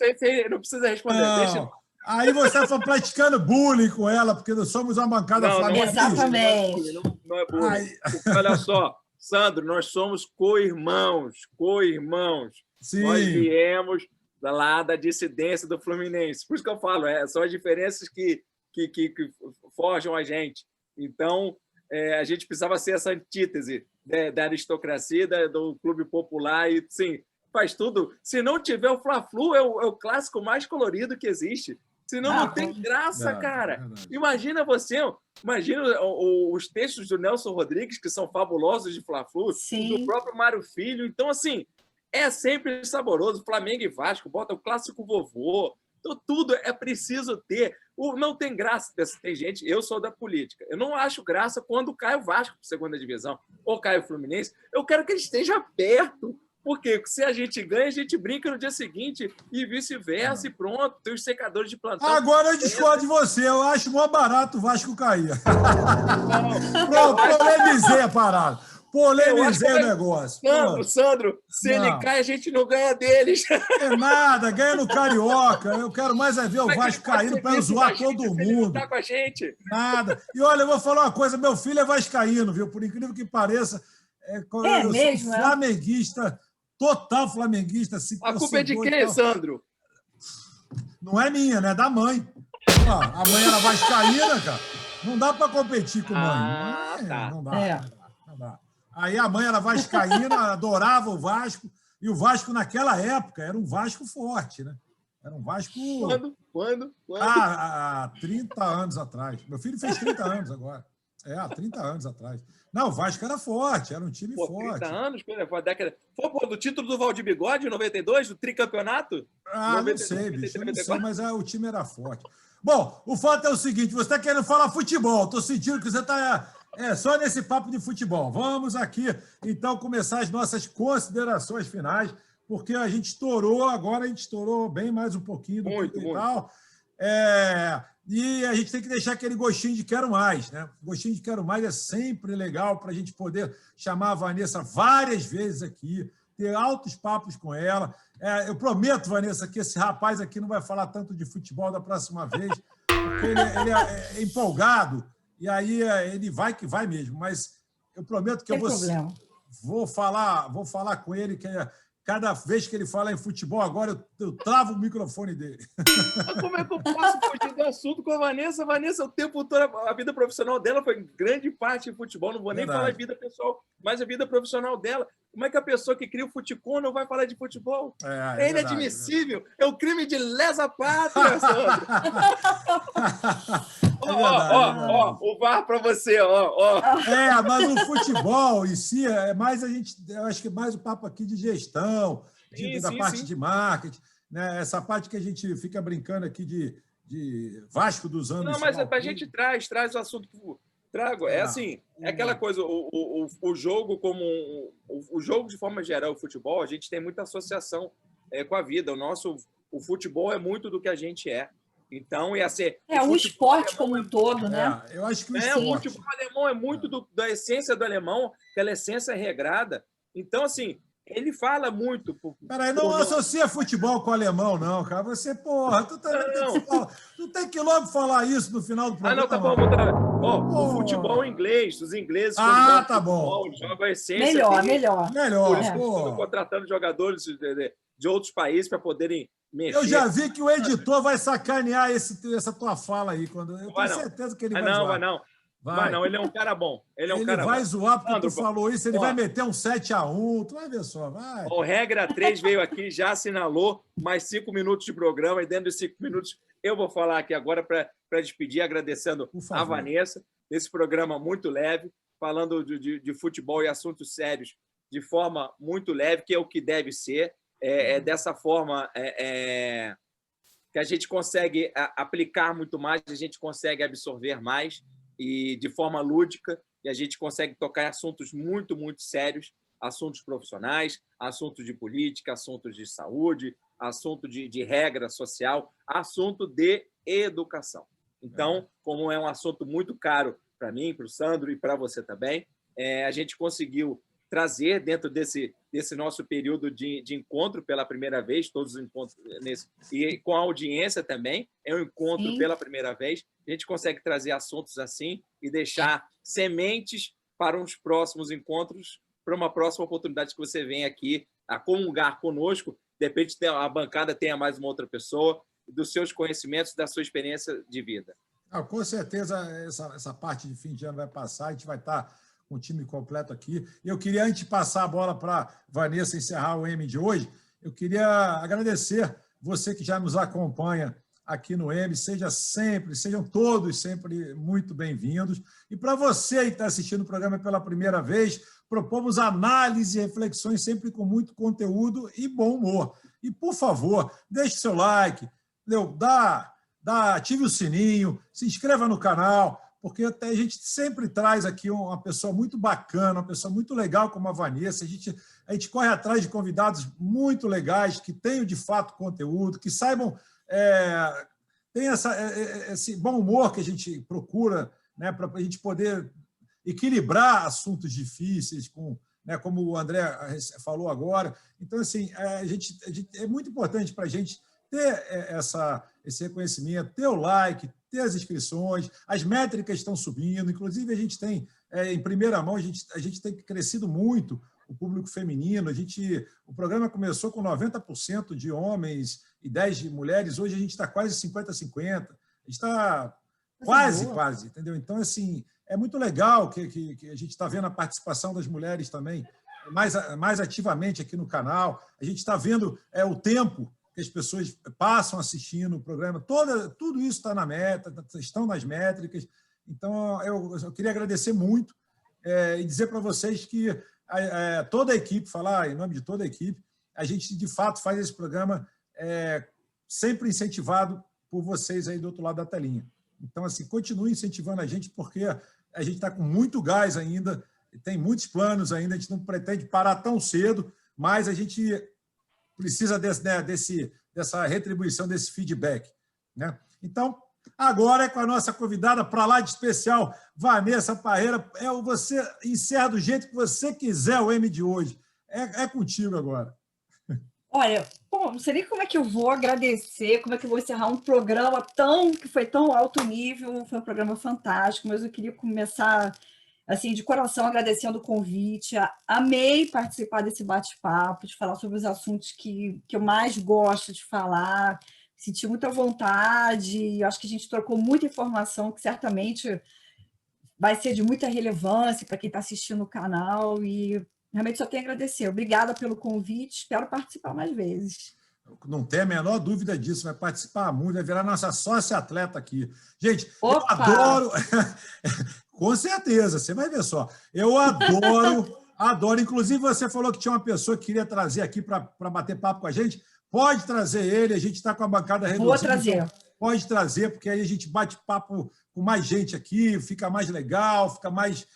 não precisa responder.
Não.
Deixa.
Aí você está praticando bullying com ela, porque nós somos uma bancada
flamenguista. Exatamente.
Não é bullying. Olha só, Sandro, nós somos co-irmãos, co-irmãos.
Sim.
Nós viemos lá da dissidência do Fluminense. Por isso que eu falo, são as diferenças que forjam a gente. Então, a gente precisava ser essa antítese da aristocracia, do clube popular, e sim, faz tudo. Se não tiver o Fla-Flu, é o clássico mais colorido que existe. Senão não tem graça, cara. Imagina os textos do Nelson Rodrigues, que são fabulosos de Fla-Flu, do próprio Mário Filho. Então, assim, é sempre saboroso. Flamengo e Vasco, bota o clássico vovô. Então, tudo é preciso ter. Não tem graça. Tem gente, eu sou da política. Eu não acho graça quando cai o Vasco para a segunda divisão ou cai o Fluminense. Eu quero que ele esteja perto. Porque se a gente ganha, a gente brinca no dia seguinte e vice-versa, e pronto, tem os secadores de plantão.
Agora eu discordo de você, eu acho mó barato o Vasco cair. Pronto, polemizei a parada. Polemizei o negócio.
Sandro, se ele cai, a gente não ganha deles.
É nada, ganha no Carioca. Eu quero mais ver o Vasco caindo para eu zoar todo mundo.
Tá com a gente.
Nada. E olha, eu vou falar uma coisa, meu filho é vascaíno, viu? Por incrível que pareça, eu
mesmo,
sou flamenguista. Total flamenguista.
A culpa é de quem, Sandro?
Não é minha, né? É da mãe. A mãe era vascaína, cara. Não dá para competir com mãe.
Tá.
Não dá. Aí a mãe era vascaína, adorava o Vasco. E o Vasco, naquela época, era um Vasco forte, né? Era um Vasco...
Quando?
Há 30 anos atrás. Meu filho fez 30 anos agora. Há 30 anos atrás. Não, o Vasco era forte, era um time forte.
30 anos? Foi a década... Foi do título do Valdir Bigode, em 92, do tricampeonato?
Não sei, bicho, não sei, mas o time era forte. Bom, o fato é o seguinte, você está querendo falar futebol, estou sentindo que você está só nesse papo de futebol. Vamos aqui, então, começar as nossas considerações finais, porque a gente estourou bem mais um pouquinho do
muito.
E tal. E a gente tem que deixar aquele gostinho de quero mais, né? O gostinho de quero mais é sempre legal para a gente poder chamar a Vanessa várias vezes aqui, ter altos papos com ela. Eu prometo, Vanessa, que esse rapaz aqui não vai falar tanto de futebol da próxima vez, porque ele é empolgado, e aí ele vai que vai mesmo. Mas eu prometo que vou falar com ele, que cada vez que ele fala em futebol, agora eu travo o microfone dele.
Mas como é que eu posso fugir do assunto com a Vanessa? A Vanessa, o tempo todo, a vida profissional dela foi grande parte de futebol. Não vou nem falar de vida pessoal, mas a vida profissional dela. Como é que a pessoa que cria o Futicom não vai falar de futebol? É inadmissível. É o crime de lesa pátria, Sandro. O VAR para você,
mas o futebol em si é mais eu acho que mais o papo aqui de gestão, da parte de marketing, né? Essa parte que a gente fica brincando aqui de Vasco dos anos.
Não, mas a gente traz o assunto. Trago. É assim, é aquela coisa, o jogo como o jogo de forma geral, o futebol, a gente tem muita associação com a vida. O futebol é muito do que a gente é. Então, ia ser...
o esporte como um todo, né?
Eu acho que o
futebol alemão é muito da essência do alemão, aquela essência regrada. Então, assim, ele fala muito...
Peraí, não associa futebol com alemão, não, cara. Você, porra, tu tem que logo falar isso no final do programa.
Tá bom. O futebol inglês, os ingleses...
Tá bom.
Jogam a essência...
Melhor.
Por isso que estão contratando jogadores de outros países para poderem mexer.
Eu já vi que o editor vai sacanear essa tua fala aí. Eu tenho certeza que ele vai zoar.
Vai não, ele é um cara bom. Ele
vai zoar porque tu falou isso, ele vai meter um 7-1, tu vai ver só, vai.
O Regra 3 veio aqui, já assinalou mais 5 minutos de programa, e dentro dos 5 minutos eu vou falar aqui agora para despedir, agradecendo a Vanessa, nesse programa muito leve, falando de futebol e assuntos sérios de forma muito leve, que é o que deve ser. Dessa forma que a gente consegue aplicar muito mais, a gente consegue absorver mais, e de forma lúdica, e a gente consegue tocar em assuntos muito, muito sérios, assuntos profissionais, assuntos de política, assuntos de saúde, assunto de regra social, assunto de educação. Então, como é um assunto muito caro para mim, para o Sandro e para você também, a gente conseguiu trazer dentro desse nosso período de encontro pela primeira vez, todos os encontros e com a audiência também, é um encontro pela primeira vez, a gente consegue trazer assuntos assim e deixar sementes para uns próximos encontros para uma próxima oportunidade que você venha aqui a comungar conosco. De repente, a bancada tenha mais uma outra pessoa, dos seus conhecimentos, da sua experiência de vida.
Com certeza, essa parte de fim de ano vai passar, a gente vai estar com o time completo aqui. Eu queria, antes de passar a bola para Vanessa encerrar o M de hoje, eu queria agradecer você que já nos acompanha aqui no M, sejam todos sempre muito bem-vindos. E para você que está assistindo o programa pela primeira vez, propomos análise e reflexões sempre com muito conteúdo e bom humor. E, por favor, deixe seu like, ative o sininho, se inscreva no canal, porque a gente sempre traz aqui uma pessoa muito bacana, uma pessoa muito legal como a Vanessa. A gente corre atrás de convidados muito legais, que tenham, de fato, conteúdo, que saibam... tem esse bom humor que a gente procura, né, para a gente poder equilibrar assuntos difíceis, como o André falou agora. Então, assim, é muito importante para a gente ter esse reconhecimento, ter o like, ter as inscrições, as métricas estão subindo, inclusive a gente tem, em primeira mão, a gente tem crescido muito o público feminino. O programa começou com 90% de homens e 10% de mulheres, hoje a gente está quase 50-50, a gente está quase, entendeu? Então, assim, é muito legal que a gente está vendo a participação das mulheres também mais ativamente aqui no canal, a gente está vendo o tempo que as pessoas passam assistindo o programa, tudo isso está na meta, estão nas métricas. Então, eu queria agradecer muito e dizer para vocês que toda a equipe, falar em nome de toda a equipe, a gente, de fato, faz esse programa sempre incentivado por vocês aí do outro lado da telinha. Então, assim, continue incentivando a gente, porque a gente está com muito gás ainda, tem muitos planos ainda, a gente não pretende parar tão cedo, mas a gente precisa dessa retribuição, desse feedback, né? Então, agora é com a nossa convidada para lá de especial, Vanessa Parreira. Você encerra do jeito que você quiser o M de hoje. É contigo agora.
Olha, não sei nem como é que eu vou agradecer, como é que eu vou encerrar um programa que foi tão alto nível, foi um programa fantástico, mas eu queria começar assim, de coração, agradecendo o convite. Amei participar desse bate-papo, de falar sobre os assuntos que eu mais gosto de falar. Senti muita vontade, acho que a gente trocou muita informação que certamente vai ser de muita relevância para quem está assistindo o canal, e realmente só tenho a agradecer. Obrigada pelo convite, espero participar mais vezes.
Não tem a menor dúvida disso, vai participar muito, vai virar nossa sócia-atleta aqui. Gente,
Opa!
Eu adoro... Com certeza, você vai ver só. Eu adoro. Inclusive, você falou que tinha uma pessoa que queria trazer aqui para bater papo com a gente. Pode trazer ele, a gente está com a bancada reduzida.
Vou trazer.
Então pode trazer, porque aí a gente bate papo com mais gente aqui, fica mais legal, fica mais...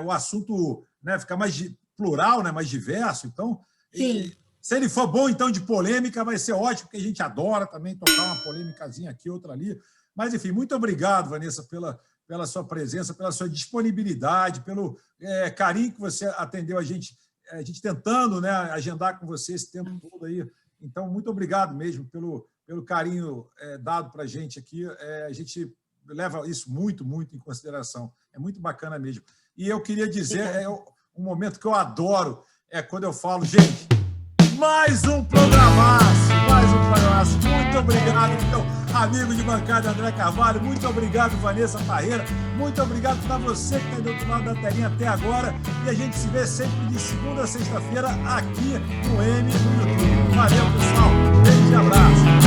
o assunto, né, fica mais plural, né, mais diverso. Então, se ele for bom, então, de polêmica, vai ser ótimo, porque a gente adora também tocar uma polêmicazinha aqui, outra ali. Mas, enfim, muito obrigado, Vanessa, pela sua presença, pela sua disponibilidade, pelo carinho que você atendeu a gente tentando, né, agendar com você esse tempo todo aí. Então, muito obrigado mesmo pelo carinho dado para a gente aqui. A gente leva isso muito, muito em consideração. É muito bacana mesmo. E eu queria dizer, um momento que eu adoro, é quando eu falo, gente, mais um programaço. Muito obrigado, meu amigo de bancada André Carvalho. Muito obrigado, Vanessa Parreira. Muito obrigado para você que está do outro lado da telinha até agora. E a gente se vê sempre de segunda a sexta-feira aqui no M no YouTube. Valeu, pessoal. Beijo e abraço.